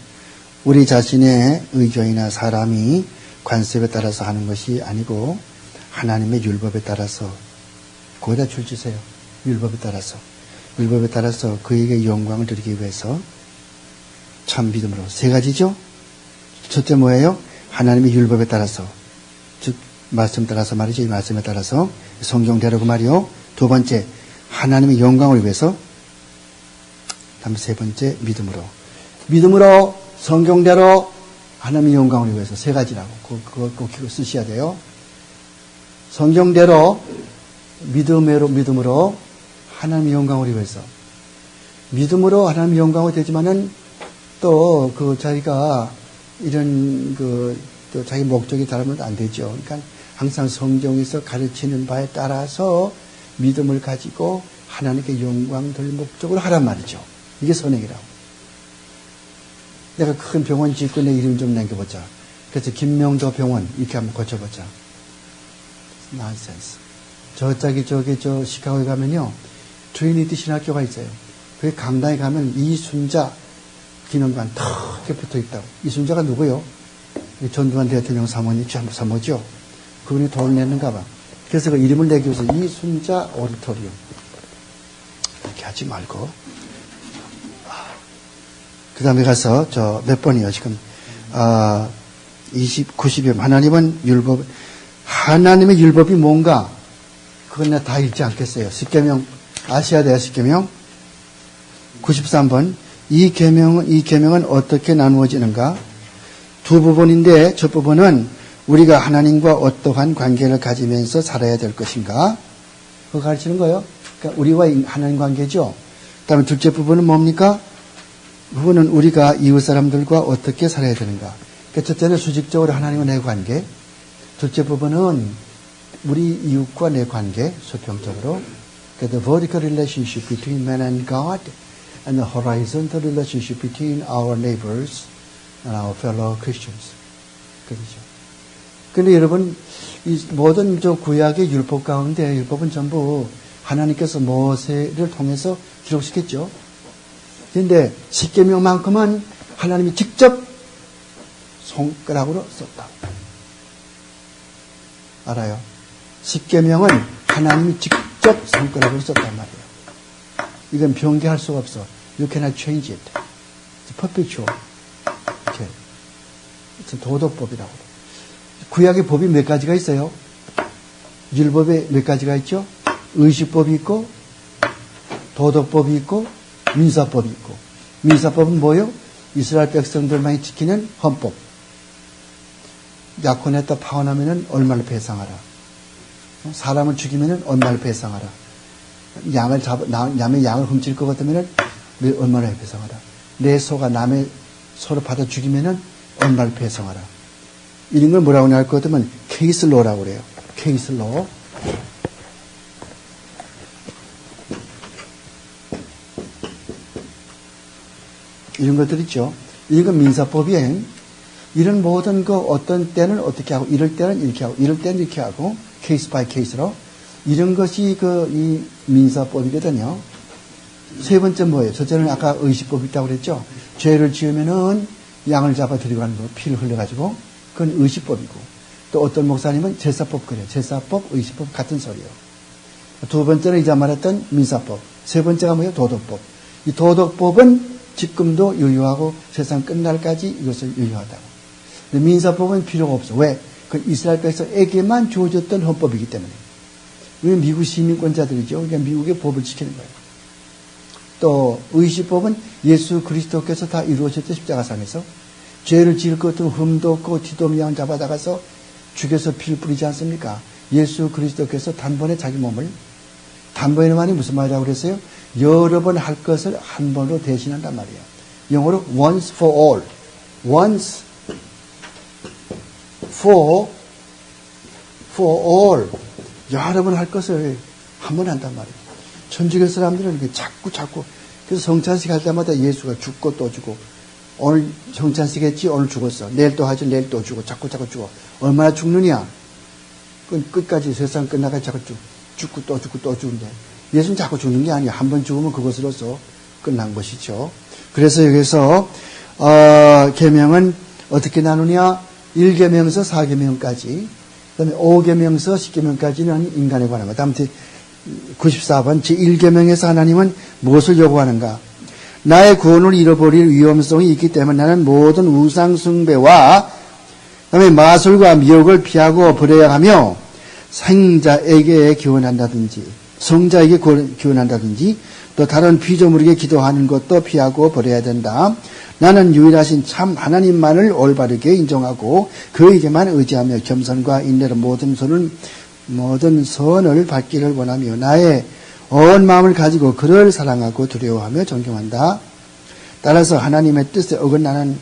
우리 자신의 의견이나 사람이 관습에 따라서 하는 것이 아니고 하나님의 율법에 따라서 거기다 줄 주세요. 율법에 따라서 그에게 영광을 드리기 위해서 참 믿음으로. 세 가지죠? 첫째 뭐예요? 하나님의 율법에 따라서, 즉 말씀 따라서 말이죠. 이 말씀에 따라서 성경대로 그 말이요. 두 번째 하나님의 영광을 위해서. 다음 세 번째 믿음으로 성경대로 하나님의 영광을 위해서. 세 가지라고. 그걸 꼭 쓰셔야 돼요. 성경대로 믿음으로 하나님의 영광을 위해서. 믿음으로 하나님의 영광이 되지만은 또 자기가 이런 또 자기 목적이 다르면 안 되죠. 그러니까 항상 성경에서 가르치는 바에 따라서 믿음을 가지고 하나님께 영광 될 목적으로 하란 말이죠. 이게 선행이라고. 내가 큰 병원 짓고 내 이름 좀 남겨보자. 그래서 김명도 병원 이렇게 한번 고쳐보자. 난센스. 저 시카고에 가면요. 트리니티 신학교가 있어요. 그 강당에 가면 이순자 기념관 탁 이렇게 붙어 있다고. 이순자가 누구요? 전두환 대통령 사모죠. 그분이 돈을 냈는가 봐. 그래서 그 이름을 내기 위해서 이순자 오디토리움. 그렇게 하지 말고. 그 다음에 가서 몇 번이요, 지금. 90여. 하나님의 율법이 뭔가? 그건 내가 다 읽지 않겠어요. 십계명, 아셔야 돼요, 십계명. 93번. 이 계명은 어떻게 나누어지는가? 두 부분인데, 첫 부분은 우리가 하나님과 어떠한 관계를 가지면서 살아야 될 것인가? 그거 가르치는 거예요. 그러니까 우리와 하나님 관계죠. 그 다음에 둘째 부분은 뭡니까? 부분은 우리가 이웃 사람들과 어떻게 살아야 되는가? 그러니까 첫째는 수직적으로 하나님과 내 관계. 둘째 부분은 우리 이웃과 내 관계, 수평적으로. 그러니까 the vertical relationship between man and God and the horizontal relationship between our neighbors and our fellow Christians. 그렇죠. 근데 여러분, 이 모든 구약의 율법 가운데 율법은 전부 하나님께서 모세를 통해서 기록시켰죠. 그런데 십계명만큼은 하나님이 직접 손가락으로 썼다. 알아요? 십계명은 하나님이 직접 손가락으로 썼단 말이에요. 이건 변개할 수가 없어. You cannot change it. It's perpetual. 이렇게. 도덕법이라고. 구약의 법이 몇 가지가 있어요? 율법에 몇 가지가 있죠? 의식법이 있고, 도덕법이 있고, 민사법이 있고, 민사법은 뭐예요? 이스라엘 백성들만이 지키는 헌법. 약혼했다 파혼하면은 얼마를 배상하라. 사람을 죽이면은 얼마를 배상하라. 남의 양을 훔칠 것 같으면은 얼마를 배상하라. 내 소가 남의 소를 받아 죽이면은 얼마를 배상하라. 이런 걸 뭐라고 할 것 같으면 케이스로라고 그래요. 케이스로. 이런 것들 있죠. 이런 건 민사법이에요. 이런 모든 거 어떤 때는 어떻게 하고, 이럴 때는 이렇게 하고, 이럴 때는 이렇게 하고, 케이스 바이 케이스로. 이런 것이 이 민사법이거든요. 세 번째 뭐예요? 첫째는 아까 의식법이 있다고 그랬죠. 죄를 지으면은 양을 잡아 들이고 가는 거, 피를 흘려가지고. 그건 의식법이고. 또 어떤 목사님은 제사법 그래요. 제사법, 의식법 같은 소리예요. 두 번째는 이제 말했던 민사법. 세 번째가 뭐예요? 도덕법. 이 도덕법은 지금도 유효하고 세상 끝날까지 이것을 유효하다고. 근데 민사법은 필요가 없어. 왜? 그건 이스라엘 백성에게만 주어졌던 헌법이기 때문에. 우리는 미국 시민권자들이죠. 그러니까 미국의 법을 지키는 거예요. 또 의식법은 예수 그리스도께서 다 이루어졌죠. 십자가상에서. 죄를 지을 것도 흠도 없고 뒤도 없는 양을 잡아다가서 죽여서 피를 뿌리지 않습니까? 예수 그리스도께서 단번에 자기 몸을, 단번에만이 무슨 말이라고 그랬어요? 여러 번 할 것을 한 번으로 대신한단 말이에요. 영어로 once for all. once for all. 여러 번 할 것을 한 번 한단 말이에요. 천주교 사람들은 이렇게 자꾸 그래서 성찬식 할 때마다 예수가 죽고 또 죽고, 오늘 성찬식 했지, 오늘 죽었어. 내일 또 하지, 내일 또 죽고, 자꾸 죽어. 얼마나 죽느냐? 끝까지 세상 끝나가지 자꾸 죽고 또 죽는데, 예수는 자꾸 죽는 게 아니야. 한 번 죽으면 그것으로서 끝난 것이죠. 그래서 여기서 계명은 어떻게 나누냐? 1계명서 4계명까지, 그다음에 5계명서 10계명까지는 인간에 관한 것. 다음 94번 제1계명에서 하나님은 무엇을 요구하는가? 나의 구원을 잃어버릴 위험성이 있기 때문에 나는 모든 우상 숭배와 그다음에 마술과 미혹을 피하고 버려야 하며, 성자에게 기원한다든지 또 다른 피조물에게 기도하는 것도 피하고 버려야 된다. 나는 유일하신 참 하나님만을 올바르게 인정하고 그에게만 의지하며 겸손과 인내로 모든 선을 받기를 원하며 나의 온 마음을 가지고 그를 사랑하고 두려워하며 존경한다. 따라서 하나님의 뜻에 어긋나는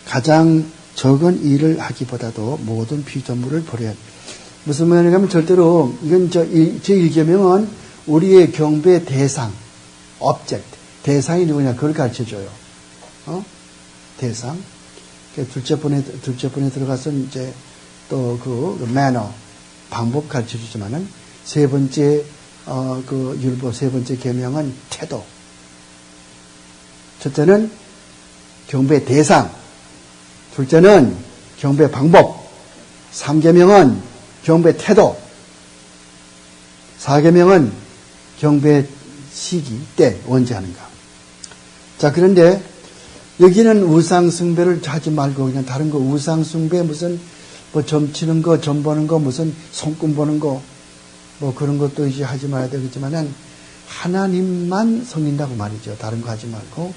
가장 적은 일을 하기보다도 모든 피조물을 버려야 한다. 무슨 말이냐면 절대로 이건 제1계명은 우리의 경배 대상, object, 대상이 누구냐 그걸 가르쳐줘요. 대상. 둘째 번에 들어가서 이제 또 그 manner, 방법 가르쳐주지만은 세 번째 율법 세 번째 계명은 태도. 첫째는 경배 대상, 둘째는 경배 방법, 3계명은 경배 태도, 4계명은 경배 시기, 때, 언제 하는가. 자, 그런데 여기는 우상숭배를 하지 말고 그냥 다른 거, 우상숭배 무슨 뭐 점치는 거, 점 보는 거, 무슨 손금 보는 거, 뭐 그런 것도 이제 하지 말아야 되겠지만은 하나님만 섬긴다고 말이죠. 다른 거 하지 말고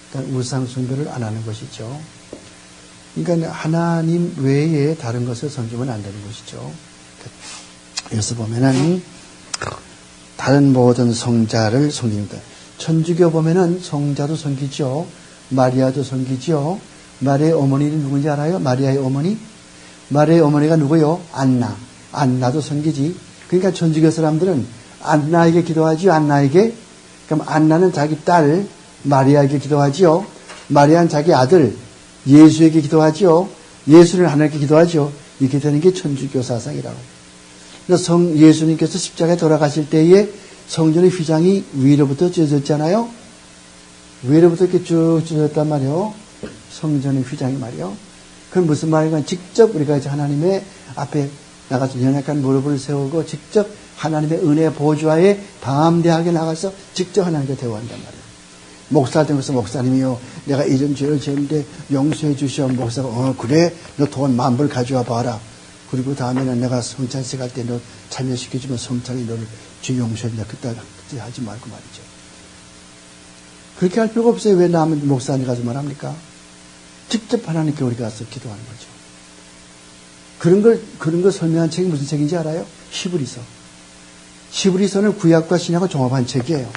일단 우상숭배를 안 하는 것이죠. 그러니까 하나님 외에 다른 것을 섬기면 안 되는 것이죠. 여기서 보면은 다른 모든 성자를 섬깁니다. 천주교 보면은 성자도 섬기죠. 마리아도 섬기죠. 마리아의 어머니는 누군지 알아요? 마리아의 어머니? 마리아의 어머니가 누구요? 안나. 안나도 섬기지. 그러니까 천주교 사람들은 안나에게 기도하지요. 안나에게. 그럼 안나는 자기 딸 마리아에게 기도하지요. 마리아는 자기 아들 예수에게 기도하지요. 예수는 하나님께 기도하지요. 이렇게 되는 게 천주교 사상이라고. 예수님께서 십자가에 돌아가실 때에 성전의 휘장이 위로부터 찢어졌잖아요. 위로부터 이렇게 쭉 찢어졌단 말이요. 성전의 휘장이 말이요. 그건 무슨 말이냐? 직접 우리가 이제 하나님의 앞에 나가서 연약한 무릎을 세우고 직접 하나님의 은혜 보좌에 담대하게 나가서 직접 하나님께 대화한단 말이에요. 목사 되면서 목사님이요, 내가 이런 죄를 지었는데 용서해 주시오. 목사가 그래, 너 돈 10,000불 가져와 봐라. 그리고 다음에는 내가 성찬식 할 때 너 참여시켜주면 성찬이 너를 죄 용서해준다. 그때 하지 말고 말이죠. 그렇게 할 필요가 없어요. 왜 남은 목사님 가서 말합니까? 직접 하나님께 우리가 가서 기도하는 거죠. 그런 걸 설명한 책이 무슨 책인지 알아요? 히브리서. 히브리서는 구약과 신약을 종합한 책이에요.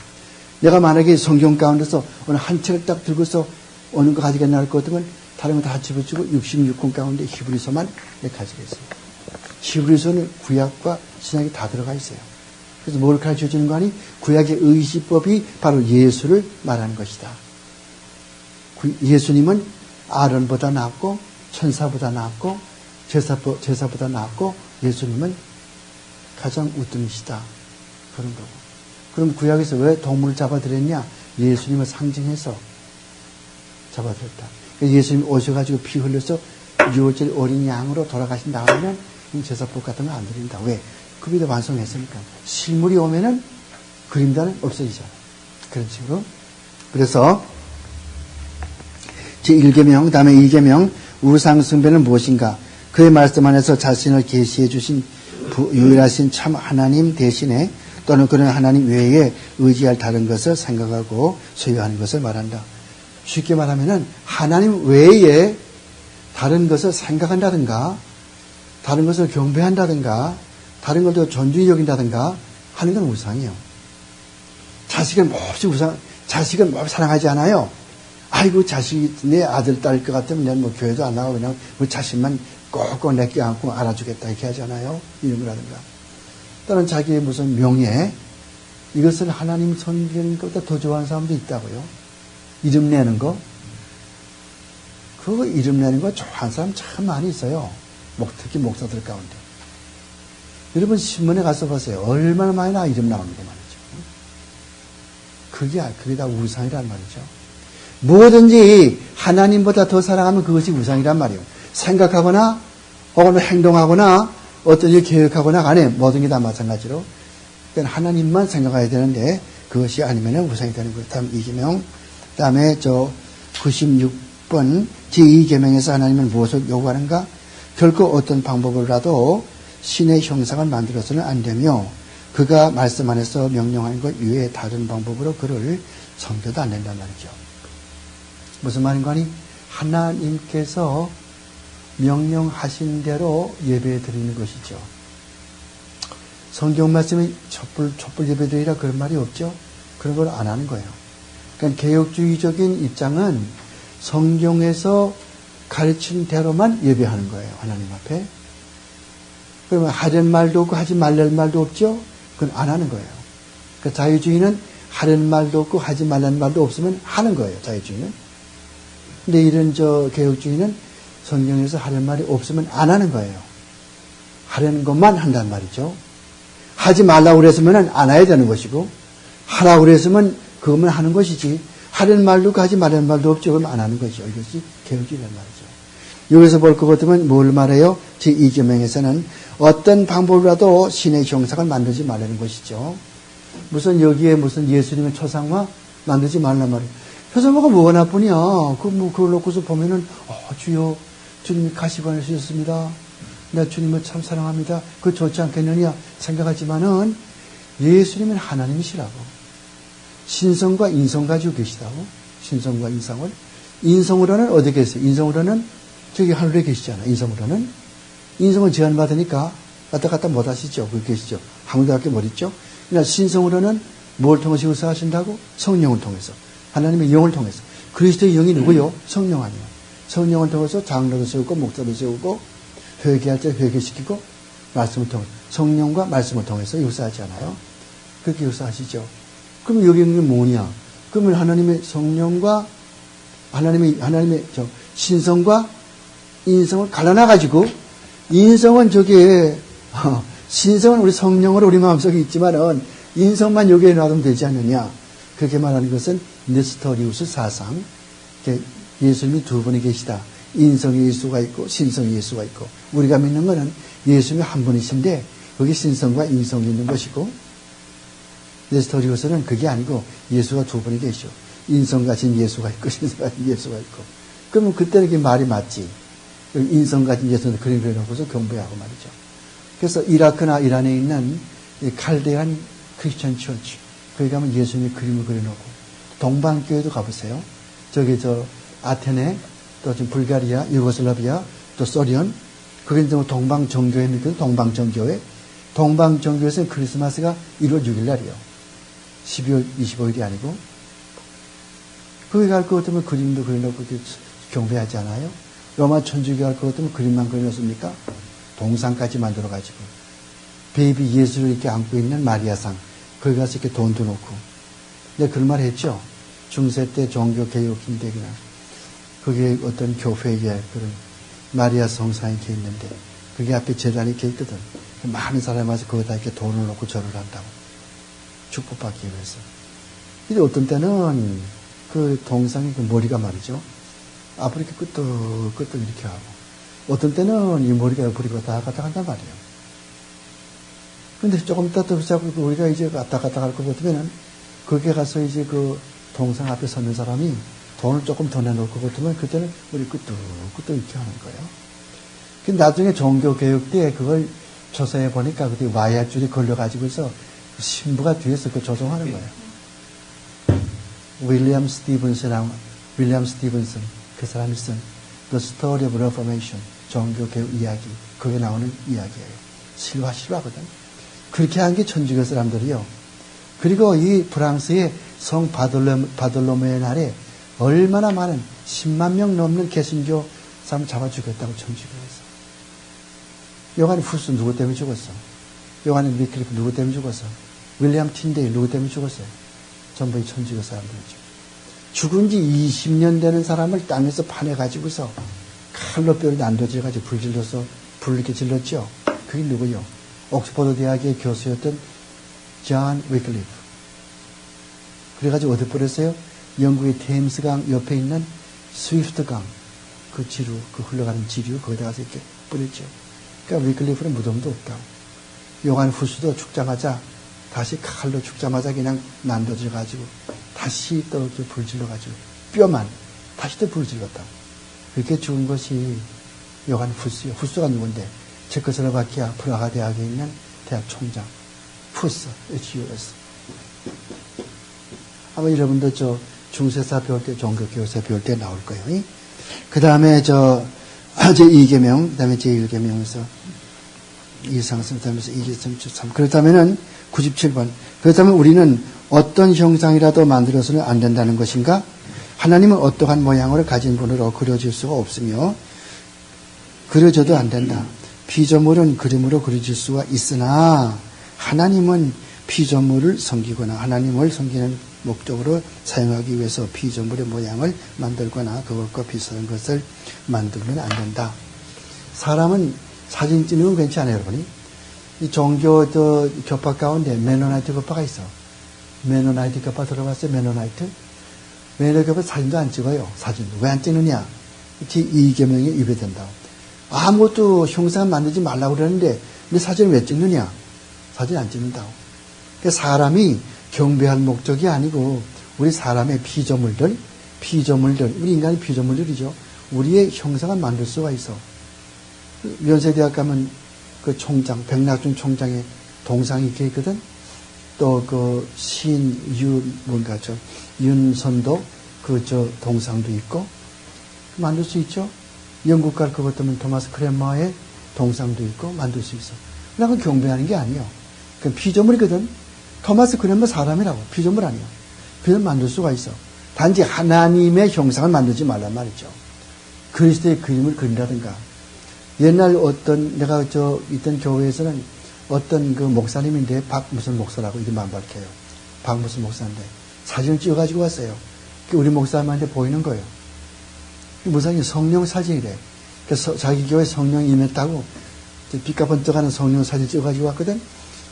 내가 만약에 성경 가운데서 어느 한 책을 딱 들고서 어느 거 가지겠나 할 것 같으면 다른 거 다 집어치고 66권 가운데 히브리서만 가지겠어요. 히브리서는 구약과 신약이 다 들어가 있어요. 그래서 뭘 가르쳐 주는 거 아니? 구약의 의시법이 바로 예수를 말하는 것이다. 예수님은 아론보다 낫고 천사보다 낫고 제사보다 낫고 예수님은 가장 우등이시다. 그런 거고. 그럼 구약에서 왜 동물을 잡아들였냐? 예수님을 상징해서 잡아들였다. 예수님이 오셔가지고 피 흘려서 6월절 어린 양으로 돌아가신 다음에는 제사법 같은 거 안 드린다. 왜? 그비도 완성했으니까. 실물이 오면은 그림자는 없어지잖아. 그런 식으로. 그래서 제1계명, 다음에 2계명, 우상숭배는 무엇인가? 그의 말씀 안에서 자신을 계시해 주신 유일하신 참 하나님 대신에 또는 그런 하나님 외에 의지할 다른 것을 생각하고 소유하는 것을 말한다. 쉽게 말하면은 하나님 외에 다른 것을 생각한다든가 다른 것을 경배한다든가 다른 것을 존중히 여긴다든가 하는 건 우상이에요. 자식을 몹시 자식을 몹시 사랑하지 않아요. 아이고 자식이 내 아들 딸 것 같으면 내가 뭐 교회도 안 나가고 그냥 우리 자식만 꼭꼭 내게 안고 알아주겠다 이렇게 하잖아요. 이런 거라든가. 또는 자기의 무슨 명예 이것을 하나님 섬기는 것보다 더 좋아하는 사람도 있다고요. 이름 내는 거 그거 이름 내는 거 좋아하는 사람 참 많이 있어요. 특히 목사들 가운데. 여러분 신문에 가서 보세요. 얼마나 많이 나 이름 나오는 거 말이죠. 그게 다 우상이란 말이죠. 뭐든지 하나님보다 더 사랑하면 그것이 우상이란 말이에요. 생각하거나 혹은 행동하거나 어떤 일 계획하거나 간에 모든 게 다 마찬가지로 그러니까 하나님만 생각해야 되는데 그것이 아니면 우상이 되는 거예요. 다음 2계명 다음에 96번 제2계명에서 하나님은 무엇을 요구하는가? 결코 어떤 방법으로라도 신의 형상을 만들어서는 안 되며 그가 말씀 안에서 명령하는 것 이외에 다른 방법으로 그를 섬겨도 안 된단 말이죠. 무슨 말인가 하니 하나님께서 명령하신 대로 예배 드리는 것이죠. 성경 말씀에 촛불 예배 드리라 그런 말이 없죠. 그런 걸 안 하는 거예요. 그러니까 개혁주의적인 입장은 성경에서 가르친 대로만 예배하는 거예요. 하나님 앞에. 그러면 하려는 말도 없고 하지 말라는 말도 없죠. 그건 안 하는 거예요. 그러니까 자유주의는 하려는 말도 없고 하지 말라는 말도 없으면 하는 거예요. 자유주의는. 근데 이런 개혁주의는 성경에서 하려는 말이 없으면 안 하는 거예요. 하려는 것만 한단 말이죠. 하지 말라고 그랬으면 안 해야 되는 것이고 하라고 그랬으면 그것만 하는 것이지 하려는 말도 없고 하지 말라는 말도 없죠. 그럼 안 하는 것이죠. 이것이 개혁주의란 말이죠. 여기서 볼 것 같으면 뭘 말해요? 제2계명에서는 어떤 방법으로라도 신의 형상을 만들지 말라는 것이죠. 여기에 무슨 예수님의 초상화 만들지 말란 말이에요. 초상화가 뭐가 나쁘냐? 그걸 놓고서 보면은, 주여, 주님이 가시관을 주셨습니다. 나 주님을 참 사랑합니다. 그거 좋지 않겠느냐? 생각하지만은, 예수님은 하나님이시라고. 신성과 인성 가지고 계시다고. 신성과 인성을. 인성으로는 어디 계세요? 인성으로는 저기 하늘에 계시잖아요. 인성으로는. 인성은 제한받으니까 왔다 갔다 못 하시죠. 거기 계시죠. 아무도 밖에 못 있죠. 그러나 신성으로는 뭘 통해서 역사하신다고? 성령을 통해서. 하나님의 영을 통해서. 그리스도의 영이 누구요? 성령 아니에요. 성령을 통해서 장로를 세우고 목사를 세우고 회개할 때 회개시키고 말씀을 통해서 성령과 말씀을 통해서 역사하잖아요. 그렇게 역사하시죠. 그럼 여기 있는 게 뭐냐? 그러면 하나님의 성령과 하나님의 신성과 인성을 갈라놔가지고 인성은 신성은 우리 성령으로 우리 마음속에 있지만은 인성만 여기에 놔두면 되지 않느냐? 그렇게 말하는 것은 네스토리우스 사상. 예수님이 두 분이 계시다. 인성의 예수가 있고 신성의 예수가 있고 우리가 믿는 것은 예수님이 한 분이신데 거기 신성과 인성이 있는 것이고 네스토리우스는 그게 아니고 예수가 두 분이 계시죠. 인성 가진 예수가 있고 신성 가진 예수가 있고 그러면 그때는 그게 말이 맞지. 인성 가진 예수는 그림 그려놓고서 경배하고 말이죠. 그래서 이라크나 이란에 있는 칼데안 크리스천 처치 거기 가면 예수님의 그림을 그려놓고 동방교회도 가보세요. 저기 아테네, 또 지금 불가리아, 유고슬라비아, 또 소련, 그게 이제 동방정교회입니까? 동방정교회. 동방정교회에서는 크리스마스가 1월 6일 날이요. 12월 25일이 아니고. 거기 갈 것 같으면 그림도 그려놓고 경배하지 않아요? 로마 천주교 갈 것 같으면 그림만 그려놓습니까? 동상까지 만들어가지고. 베이비 예수를 이렇게 안고 있는 마리아상. 거기 가서 이렇게 돈도 놓고. 내가 그런 말 했죠? 중세 때 종교개혁인데, 그냥. 그게 어떤 교회에 그런 마리아 성상이 이렇게 있는데, 그게 앞에 제단이 이렇게 있거든. 많은 사람이 와서 거기다 이렇게 돈을 놓고 절을 한다고. 축복받기 위해서. 근데 어떤 때는 그 동상의 그 머리가 말이죠. 앞으로 이렇게 끄떡 이렇게 하고. 어떤 때는 이 머리가 옆으로 왔다 갔다 한단 말이에요. 근데 조금 이따 또 자꾸 우리가 이제 왔다 갔다 할 것 같으면은, 거기에 가서 이제 그 동상 앞에 서는 사람이 돈을 조금 더 내놓을 것 같으면, 그때는 머리 끄떡 이렇게 하는 거예요. 근데 나중에 종교개혁 때 그걸 조사해 보니까 그때 와이어줄이 걸려가지고서 신부가 뒤에서 그 조종하는 거예요. 윌리엄 스티븐슨, 그 사람이 쓴 The Story of Reformation, 종교개혁 이야기, 거기에 나오는 이야기예요. 실화거든. 그렇게 한 게 천주교 사람들이요. 그리고 이 프랑스의 성 바돌로메의 날에 얼마나 많은 10만 명 넘는 개신교 사람 잡아 죽였다고 천주교에서. 요한이 후스 누구 때문에 죽었어? 요한이 위클리프 누구 때문에 죽었어? 윌리엄 틴데일 누구 때문에 죽었어요? 전부 이 천주교 사람들이죠. 죽은 지 20년 되는 사람을 땅에서 파내가지고서 칼로 뼈를 난도질해가지고 불질러서 불을 이렇게 질렀죠. 그게 누구요? 옥스퍼드 대학의 교수였던 존 위클리프. 그래가지고 어디 뿌렸어요? 영국의 테임스강 옆에 있는 스위프트강, 그 지류, 그 흘러가는 지류, 거기다 가서 이렇게 뿌렸죠. 그러니까 위클리프는 무덤도 없다고. 요한 후스도 죽자마자, 다시 칼로 죽자마자 그냥 난도질가지고, 다시 또 불질러가지고, 뼈만, 다시 또 불질렀다고. 그렇게 죽은 것이 요한 후스요. 후스가 누군데? 체코슬로바키아 프라하 대학에 있는 대학 총장. 후스, HUS. 아마 여러분도 중세사 배울 때, 종교교사 배울 때 나올 거예요. 그 다음에 제2계명, 그 다음에 제1계명에서 이상승, 그 다음에서 2계명, 그렇다면은 97번. 그렇다면 우리는 어떤 형상이라도 만들어서는 안 된다는 것인가? 하나님은 어떠한 모양으로 가진 분으로 그려질 수가 없으며, 그려져도 안 된다. 피조물은 그림으로 그려질 수가 있으나, 하나님은 피조물을 섬기거나 하나님을 섬기는 목적으로 사용하기 위해서 피조물의 모양을 만들거나 그것과 비슷한 것을 만들면 안 된다. 사람은 사진 찍는 건 괜찮아요, 여러분이. 이 종교 교파 가운데 메노나이트 교파가 있어. 메노나이트 교파 들어봤어요? 메노나이트 교파 사진도 안 찍어요. 사진. 왜 안 찍느냐? 제2계명에 위배된다고. 아무것도 형상 만들지 말라고 그러는데 내 사진을 왜 찍느냐? 사진 안 찍는다고. 그러니까 사람이 경배할 목적이 아니고 우리 사람의 피조물들, 우리 인간의 피조물들이죠. 우리의 형상을 만들 수가 있어. 연세대학 가면 그 총장, 백낙준 총장의 동상이 이렇게 있거든. 또 그 시인 윤선도 동상도 있고 만들 수 있죠. 영국 갈 것 같으면 토마스 크레머의 동상도 있고 만들 수 있어. 그건 경배하는 게 아니에요. 그건 피조물이거든. 토마스 크레머 사람이라고. 피조물 아니에요. 피조물 만들 수가 있어. 단지 하나님의 형상을 만들지 말란 말이죠. 그리스도의 그림을 그린다든가. 옛날 내가 있던 교회에서는 어떤 그 목사님인데 무슨 목사라고 이름만 밝혀요. 무슨 목사인데 사진을 찍어가지고 왔어요. 우리 목사님한테 보이는 거예요. 무슨 성령 사진이래. 그래서 자기 교회 성령이 임했다고 빛과 번쩍하는 성령 사진 찍어가지고 왔거든.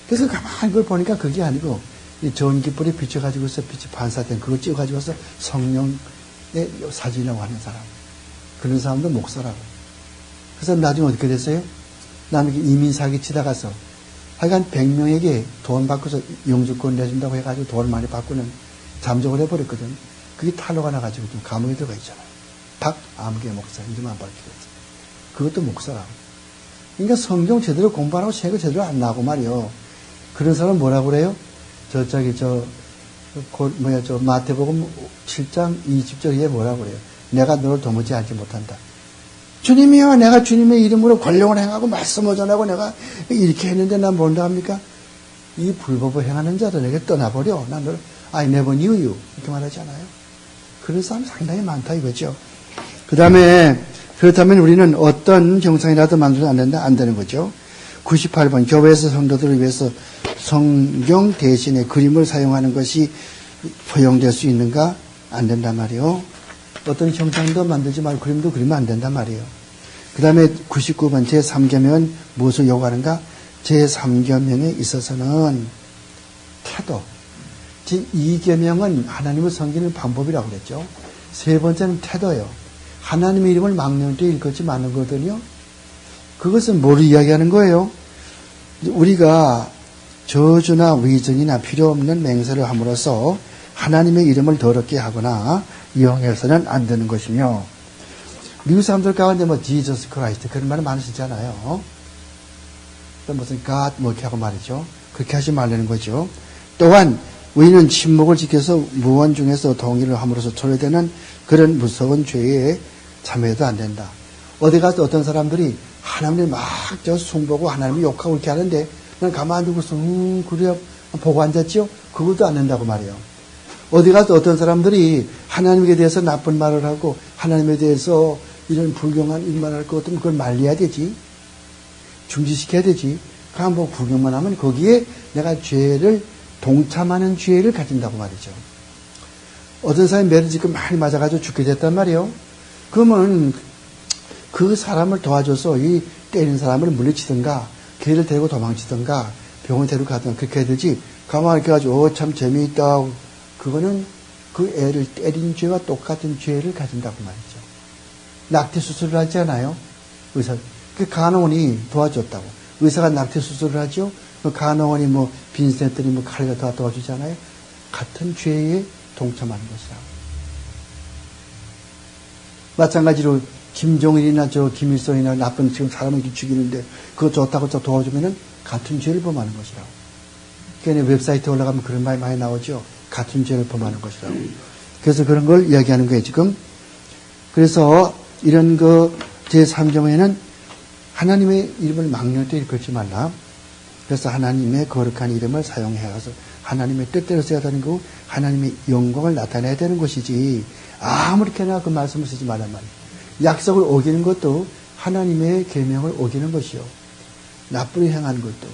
그래서 가만히 그걸 보니까 그게 아니고 이 전기불이 비춰가지고서 빛이 반사된 그걸 찍어가지고 와서 성령의 사진이라고 하는 사람. 그런 사람도 목사라고. 그래서 나중에 어떻게 됐어요? 남에게 이민 사기 치다 가서 하여간 100명에게 돈 받고서 영주권 내준다고 해가지고 돈을 많이 받고는 잠적을 해버렸거든. 그게 탈로가 나가지고 좀 감옥에 들어가 있잖아요. 박암계 목사 이름만 밝히겠어. 그것도 목사라고. 그러니까 성경 제대로 공부하라고 책을 제대로 안 나고 말이요. 그런 사람 뭐라고 그래요? 마태복음 7장 20절에 뭐라고 그래요? 내가 너를 도무지 알지 못한다. 주님이여, 내가 주님의 이름으로 권력을 행하고 말씀을 전하고 내가 이렇게 했는데 난 뭔가 합니까? 이 불법을 행하는 자들에게 떠나버려. 난 너를 I never knew you. 이렇게 말하잖아요. 그런 사람 상당히 많다 이거죠. 그 다음에 그렇다면 우리는 어떤 형상이라도 만들어도 안 된다? 안 되는 거죠. 98번 교회에서 성도들을 위해서 성경 대신에 그림을 사용하는 것이 허용될 수 있는가? 안 된단 말이에요. 어떤 형상도 만들지 말고 그림도 그리면 안 된단 말이에요. 그 다음에 99번 제3계명은 무엇을 요구하는가? 제3계명에 있어서는 태도. 제2계명은 하나님을 섬기는 방법이라고 그랬죠. 세 번째는 태도예요. 하나님의 이름을 망령되이 일컫지 마는 거거든요. 그것은 뭐를 이야기하는 거예요? 우리가 저주나 위증이나 필요 없는 맹세를 함으로써 하나님의 이름을 더럽게 하거나 이용해서는 안 되는 것이며, 미국 사람들 가운데 Jesus Christ 그런 말을 많이 쓰잖아요. 또 무슨 God 이렇게 하고 말이죠. 그렇게 하지 말라는 거죠. 또한 우리는 침묵을 지켜서 무언 중에서 동의를 함으로써 초래되는 그런 무서운 죄에 참여해도 안 된다. 어디 가서 어떤 사람들이 하나님을 막 숭보고 하나님을 욕하고 이렇게 하는데 난 가만히 두고서 그래 보고 앉았죠? 그것도 안 된다고 말이에요. 어디 가서 어떤 사람들이 하나님에 대해서 나쁜 말을 하고 하나님에 대해서 이런 불경한 일만 할 것 같으면 그걸 말려야 되지. 중지시켜야 되지. 그럼 뭐 구경만 하면 거기에 내가 죄를 동참하는 죄를 가진다고 말이죠. 어떤 사람이 매를 짓고 많이 맞아가지고 죽게 됐단 말이에요. 그러면 그 사람을 도와줘서 이 때리는 사람을 물리치든가 걔를 데리고 도망치든가 병원 데리고 가든가 그렇게 해야 되지. 가만히 이렇게 가지고 참 재미있다. 그거는 그 애를 때린 죄와 똑같은 죄를 가진다고 말이죠. 낙태 수술을 하지 않아요? 의사. 그 간호원이 도와줬다고. 의사가 낙태 수술을 하죠? 그 간호원이 빈센트니 칼을 도와주잖아요? 같은 죄에 동참하는 것이라고. 마찬가지로 김종일이나 김일성이나 나쁜 지금 사람을 죽이는데 그거 좋다고 도와주면은 같은 죄를 범하는 것이라고. 그러니까 웹사이트에 올라가면 그런 말이 많이 나오죠. 같은 죄를 범하는 것이라고. 그래서 그런 걸 이야기하는 거예요, 지금. 그래서 이런 제3경우에는 하나님의 이름을 망령되이 일컫지 말라. 그래서 하나님의 거룩한 이름을 사용해서 하나님의 뜻대로 써야 되는 거고 하나님의 영광을 나타내야 되는 것이지 아무렇게나 그 말씀을 쓰지 말란 말이에요. 약속을 어기는 것도 하나님의 계명을 어기는 것이요. 나쁘게 행하는 것도.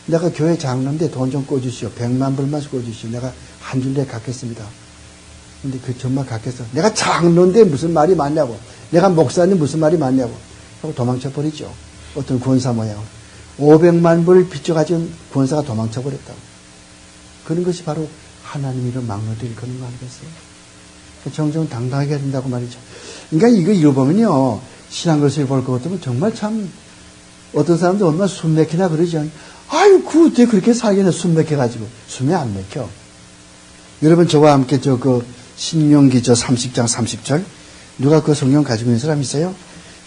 내가 교회 장로인데 돈 좀 꿔주시오. 100만 불만 꿔주시오. 내가 한 줄 내 갚겠습니다. 근데 그 정말 갚겠어. 내가 장로인데 무슨 말이 많냐고. 내가 목사인데 무슨 말이 많냐고. 하고 도망쳐 버리죠. 어떤 권사 모양. 500만 불을 빚져가지고 권사가 도망쳐 버렸다고. 그런 것이 바로 하나님 이름 망령되이 일컫는 거 아니겠어요? 정정당당하게 해야 된다고 말이죠. 그러니까 이거 읽어보면요. 신앙글씨를 볼 것 같으면 정말 참 어떤 사람들 얼마나 숨 막히나 그러죠. 아유, 어떻게 그렇게 살겠네, 숨 막혀가지고. 숨이 안 막혀. 여러분, 저와 함께 신명기 30장 30절. 누가 그 성경 가지고 있는 사람 있어요?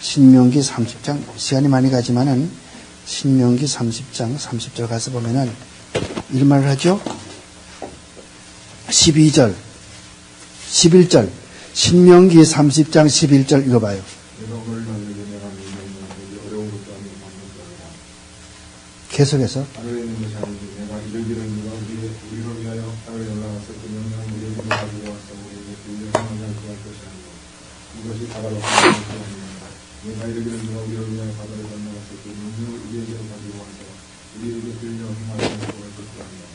신명기 30장, 시간이 많이 가지만은, 신명기 30장 30절 가서 보면은, 이런 말을 하죠? 12절, 11절. 신명기 30장 11절 읽어봐요. 계속해서 하늘에 있는 것이 아니지 내가 이르기를 누가 우리를 위하여 하늘에 올라가서 그 명령을 우리에게 가지고 와서 우리에게 들려 행하며 구할 것이 아니고 이것이 바다로 가는 것이 아닙니다. 내가 이르기를 누가 우리를 위하여 바다를 건너가서 그 명령을 우리에게 가지고 와서 우리에게 들려 행하며 구할 것이 아니고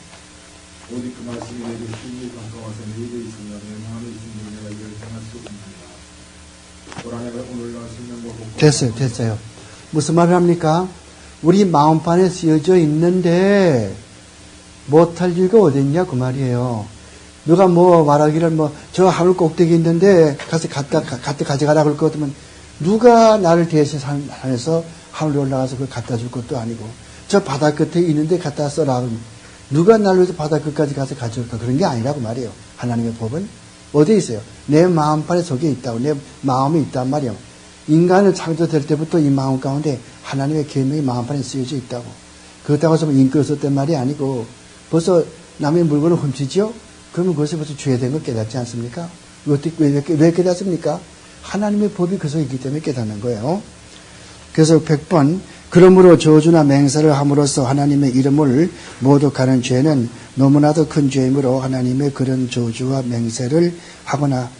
오직 그 말씀이 내게 힘이 가까워서 내게 있으며 내 마음에 있으니 내가 이를 행할 수 없느니라. 고라내가 오늘날 생명과 됐어요. 무슨 말을 합니까? 우리 마음판에 쓰여져 있는데 못할 이유가 어딨냐 그 말이에요. 누가 말하기를 저 하늘 꼭대기 있는데 가서 갖다 가져가라 그럴 것 같으면 누가 나를 대신해서 하늘에 올라가서 그걸 갖다 줄 것도 아니고 저 바다 끝에 있는데 갖다 써라. 누가 나를 위해서 바다 끝까지 가서 가져올까? 그런 게 아니라고 말이에요. 하나님의 법은 어디에 있어요? 내 마음판에 속에 있다고. 내 마음에 있단 말이에요. 인간을 창조될 때부터 이 마음 가운데 하나님의 계명이 마음판에 쓰여져 있다고. 그렇다고 해서 인격을 썼단 말이 아니고 벌써 남의 물건을 훔치죠? 그러면 그것이 벌써 죄된 걸 깨닫지 않습니까? 왜 깨닫습니까? 하나님의 법이 그 속에 있기 때문에 깨닫는 거예요. 그래서 100번 그러므로 저주나 맹세를 함으로써 하나님의 이름을 모독하는 죄는 너무나도 큰 죄이므로 하나님의 그런 저주와 맹세를 하거나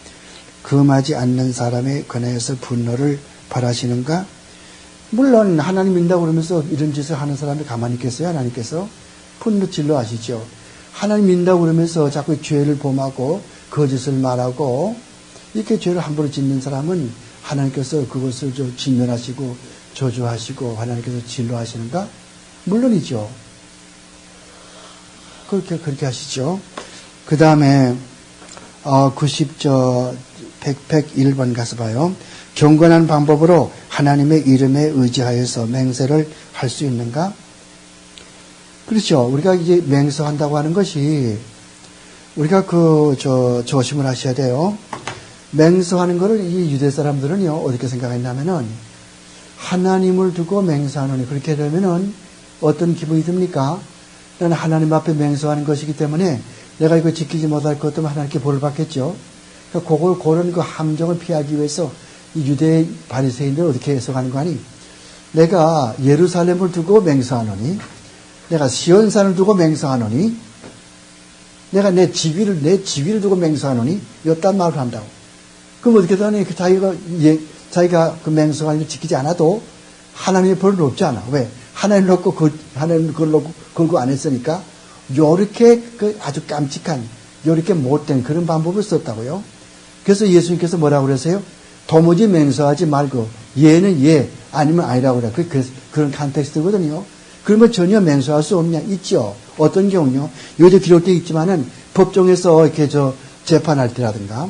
금하지 않는 사람에 관하여서 분노를 바라시는가? 물론 하나님 믿는다고 그러면서 이런 짓을 하는 사람이 가만히 있겠어요? 하나님께서? 분노 질러 하시죠. 하나님 믿는다고 그러면서 자꾸 죄를 범하고 거짓을 말하고 이렇게 죄를 함부로 짓는 사람은 하나님께서 그것을 좀 진멸하시고 저주하시고 하나님께서 진로하시는가? 물론이죠. 그렇게 하시죠. 그 다음에 101번 가서 봐요. 경건한 방법으로 하나님의 이름에 의지하여서 맹세를 할 수 있는가? 그렇죠. 우리가 이제 맹세한다고 하는 것이 우리가 조심을 하셔야 돼요. 맹세하는 거를 이 유대 사람들은요, 어떻게 생각했냐면은 하나님을 두고 맹세하노니 그렇게 되면은 어떤 기분이 듭니까? 나는 하나님 앞에 맹세하는 것이기 때문에 내가 이거 지키지 못할 것 때문에 하나님께 벌을 받겠죠. 그러니까 그런 그 함정을 피하기 위해서 이 유대 바리새인들은 어떻게 해석하는 거 아니? 내가 예루살렘을 두고 맹세하노니, 내가 시온산을 두고 맹세하노니, 내가 내 지위를 두고 맹세하노니, 이딴 말을 한다고. 그럼 어떻게 되니? 자기가 그 맹세하는 걸 지키지 않아도 하나님의 벌을 높지 않아. 왜? 하나님 놓고 하나님 그걸 놓고 걸고 안 했으니까 요렇게 그 아주 깜찍한 요렇게 못된 그런 방법을 썼다고요. 그래서 예수님께서 뭐라고 그러세요? 도무지 맹세하지 말고 예는 예 아니면 아니라고 그래. 그런 컨텍스트거든요. 그러면 전혀 맹세할 수 없냐? 있죠. 어떤 경우요? 여기도 기록되어 있지만은 법정에서 이렇게 재판할 때라든가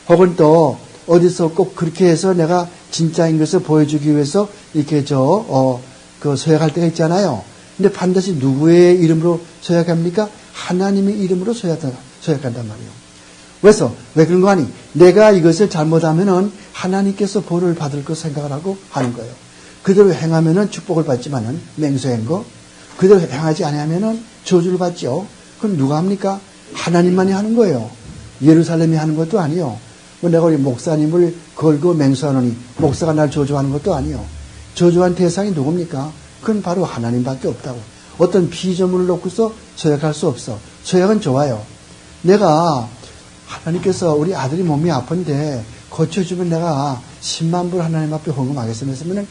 혹은 또 어디서 꼭 그렇게 해서 내가 진짜인 것을 보여주기 위해서 이렇게 서약할 때가 있잖아요. 근데 반드시 누구의 이름으로 서약합니까? 하나님의 이름으로 서약한단 말이에요. 왜 그런 거 아니? 내가 이것을 잘못하면은 하나님께서 벌을 받을 것 생각을 하고 하는 거예요. 그대로 행하면은 축복을 받지만은 맹세한 거, 그대로 행하지 않으면은 저주를 받죠. 그럼 누가 합니까? 하나님만이 하는 거예요. 예루살렘이 하는 것도 아니요. 내가 우리 목사님을 걸고 맹세하노니 목사가 날 저주하는 것도 아니요. 저주한 대상이 누굽니까? 그건 바로 하나님밖에 없다고. 어떤 피조물을 놓고서 서약할 수 없어. 서약은 좋아요. 내가 하나님께서 우리 아들이 몸이 아픈데 고쳐주면 내가 10만 불 하나님 앞에 헌금하겠으면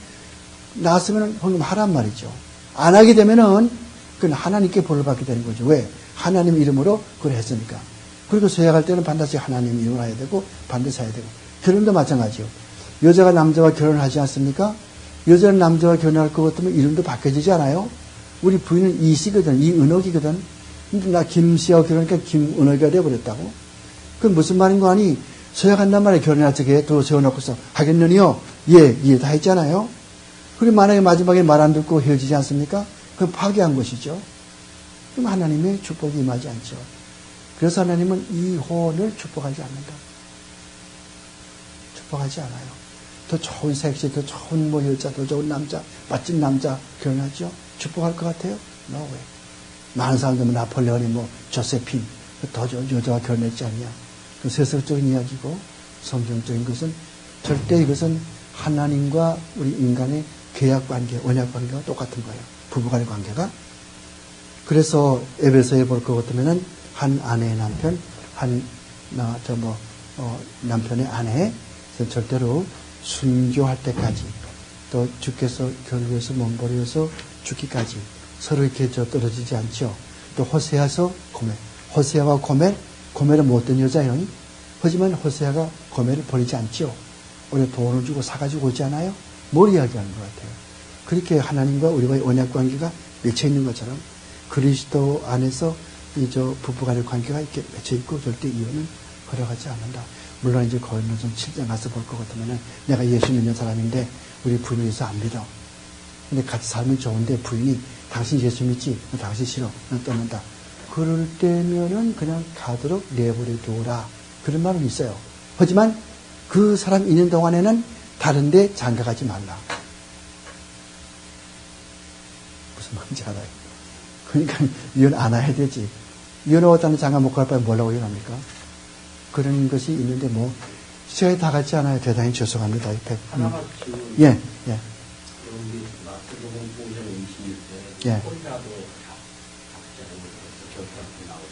나왔으면 헌금하란 말이죠. 안 하게 되면은 그건 하나님께 벌을 받게 되는 거죠. 왜? 하나님 이름으로 그걸 했으니까. 그리고 서약할 때는 반드시 하나님 이름으로 해야 되고 반드시 해야 되고. 결혼도 마찬가지요. 여자가 남자와 결혼을 하지 않습니까? 여자는 남자와 결혼할 것 같으면 이름도 바뀌어지지 않아요? 우리 부인은 이씨거든, 이은옥이거든. 근데 나 김씨하고 결혼하니까 김은옥이가 되어버렸다고. 그건 무슨 말인 거 아니? 서약한단 말이에요. 결혼할 적에 또 세워놓고서 하겠느니요? 예, 다 했잖아요. 그리고 만약에 마지막에 말 안 듣고 헤어지지 않습니까? 그건 파괴한 것이죠. 그럼 하나님의 축복이 임하지 않죠. 그래서 하나님은 이혼을 축복하지 않는다. 축복하지 않아요. 더 좋은 섹시, 더 좋은 여자, 더 좋은 남자, 멋진 남자 결혼하죠? 축복할 것 같아요? No way. 많은 사람들은 나폴레온이 조세핀, 더 좋은 여자와 결혼했지 않냐. 그 세속적인 이야기고 성경적인 것은 절대 이것은 하나님과 우리 인간의 계약 관계, 언약 관계가 똑같은 거예요. 부부간의 관계가. 그래서 에베소에 볼 것 같으면은 한 아내의 남편, 남편의 아내, 절대로 순교할 때까지, 또 주께서 결국에서 몸버려서 죽기까지 서로 이렇게 떨어지지 않죠. 또 호세아서 고멜, 호세아와 고멜은 못된 여자예요. 하지만 호세아가 고멜을 버리지 않죠. 우리 돈을 주고 사가지고 오지 않아요? 뭘 이야기하는 것 같아요? 그렇게 하나님과 우리와의 언약 관계가 맺혀 있는 것처럼 그리스도 안에서 부부간의 관계가 이렇게 맺혀 있고 절대 이혼은 허락하지 않는다. 물론 이제 고린도전 7장 가서 볼 것 같으면은 내가 예수 믿는 사람인데 우리 부인을 위해서 안 믿어. 근데 같이 살면 좋은데 부인이 당신 예수 믿지? 당신 싫어. 난 떠난다. 그럴 때면은 그냥 가도록 내버려 두어라. 그런 말은 있어요. 하지만 그 사람 있는 동안에는 다른데 장가가지 말라. 무슨 말인지 알아요? 그러니까 이혼 안 해야 되지. 연어다는 장가 못 갈 바에 뭐라고 연합니까? 그런 것이 있는데 뭐 시간이 다 같지 않아요. 대단히 죄송합니다. 하나같이 예, 예, 여기 마태복음 5장 21절 예. 혼자도 각자의 결단이 나오는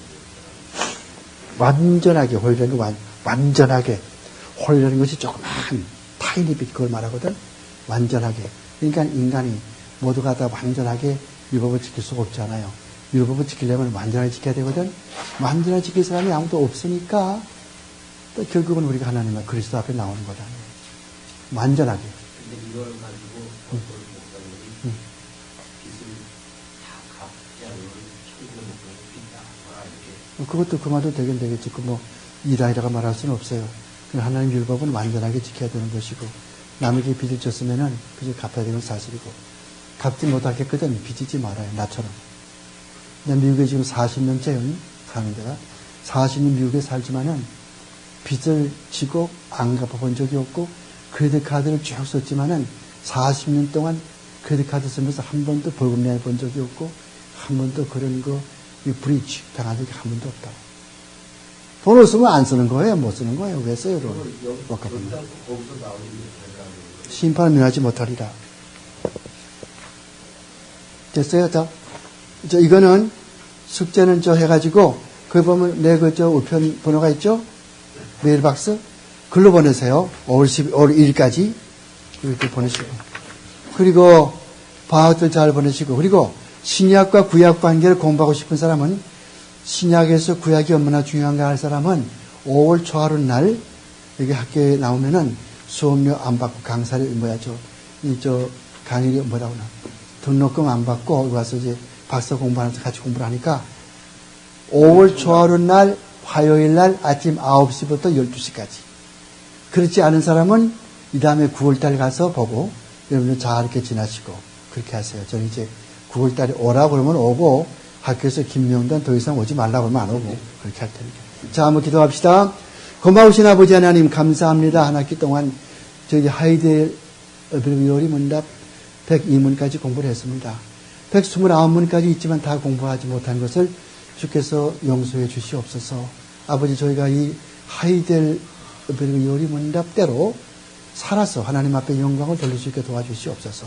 완전하게 홀이라는 거 완전하게 홀이라는 것이 조그만 타이니 빛 그걸 말하거든. 완전하게. 그러니까 인간이 모두가 다 완전하게 율법을 지킬 수가 없잖아요. 율법을 지키려면 완전하게 지켜야 되거든. 완전하게 지킬 사람이 아무도 없으니까 또 결국은 우리가 하나님의 그리스도 앞에 나오는 거다. 완전하게. 근데 이걸 가지고 어떤 목사님이 빚을 다 갚지 않으면 천국의 목사님이 빚다 이렇게 그것도 그 말도 되긴 되겠지. 이다이라가 말할 수는 없어요. 하나님 율법은 완전하게 지켜야 되는 것이고, 남에게 빚을 졌으면은 빚을 갚아야 되는 사실이고, 갚지 못하겠거든 빚지지 말아요. 나처럼. 나 미국에 지금 40년째 사는 데가 40년 미국에 살지만은 빚을 지고 안 갚아본 적이 없고, 크레딧 카드를 쭉 썼지만은 40년 동안 크레딧 카드 쓰면서 한 번도 벌금 내본 적이 없고, 한 번도 그런 브리치 당한 적이 한 번도 없다고. 돈을 쓰면 안 쓰는 거예요? 못 쓰는 거예요? 왜 써요? 돈? 못 갚으면. 거기서 나오는 게 심판을 면하지 못하리라. 됐어요? 이거는 숙제는 해가지고, 거기 보면 우편 번호가 있죠? 메일박스? 글로 보내세요. 5월 1일까지. 이렇게 보내시고. 그리고 방학들 잘 보내시고. 그리고 신약과 구약 관계를 공부하고 싶은 사람은 신약에서 구약이 얼마나 중요한가 할 사람은 5월 초하루 날 여기 학교에 나오면은 수업료 안 받고 강사를 강의를 뭐라고 나 등록금 안 받고 와서 이제 박사 공부하면서 같이 공부를 하니까 5월 초하루 날 화요일 날 아침 9시부터 12시까지. 그렇지 않은 사람은 이 다음에 9월달 가서 보고 여러분들 잘 이렇게 지나시고 그렇게 하세요. 저는 이제 9월달에 오라고 그러면 오고 학교에서 김명단 더 이상 오지 말라고 하면 안 오고 그렇게 할 테니까. 자, 한번 기도합시다. 고마우신 아버지 하나님 감사합니다. 한 학기 동안 저희 하이델 요리 문답 102문까지 공부를 했습니다. 129문까지 있지만 다 공부하지 못한 것을 주께서 용서해 주시옵소서. 아버지 저희가 이 하이델 요리 문답대로 살아서 하나님 앞에 영광을 돌릴 수 있게 도와주시옵소서.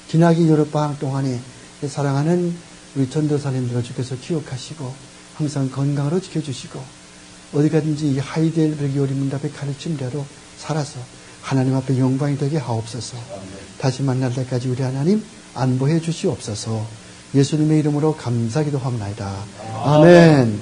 기나긴 여름방학 동안에 사랑하는 우리 전도사님들을 주께서 기억하시고 항상 건강으로 지켜주시고 어디 가든지 이 하이델 요리 문답의 가르침대로 살아서 하나님 앞에 영광이 되게 하옵소서. 다시 만날 때까지 우리 하나님 안보해 주시옵소서. 예수님의 이름으로 감사기도 합니다. 아멘.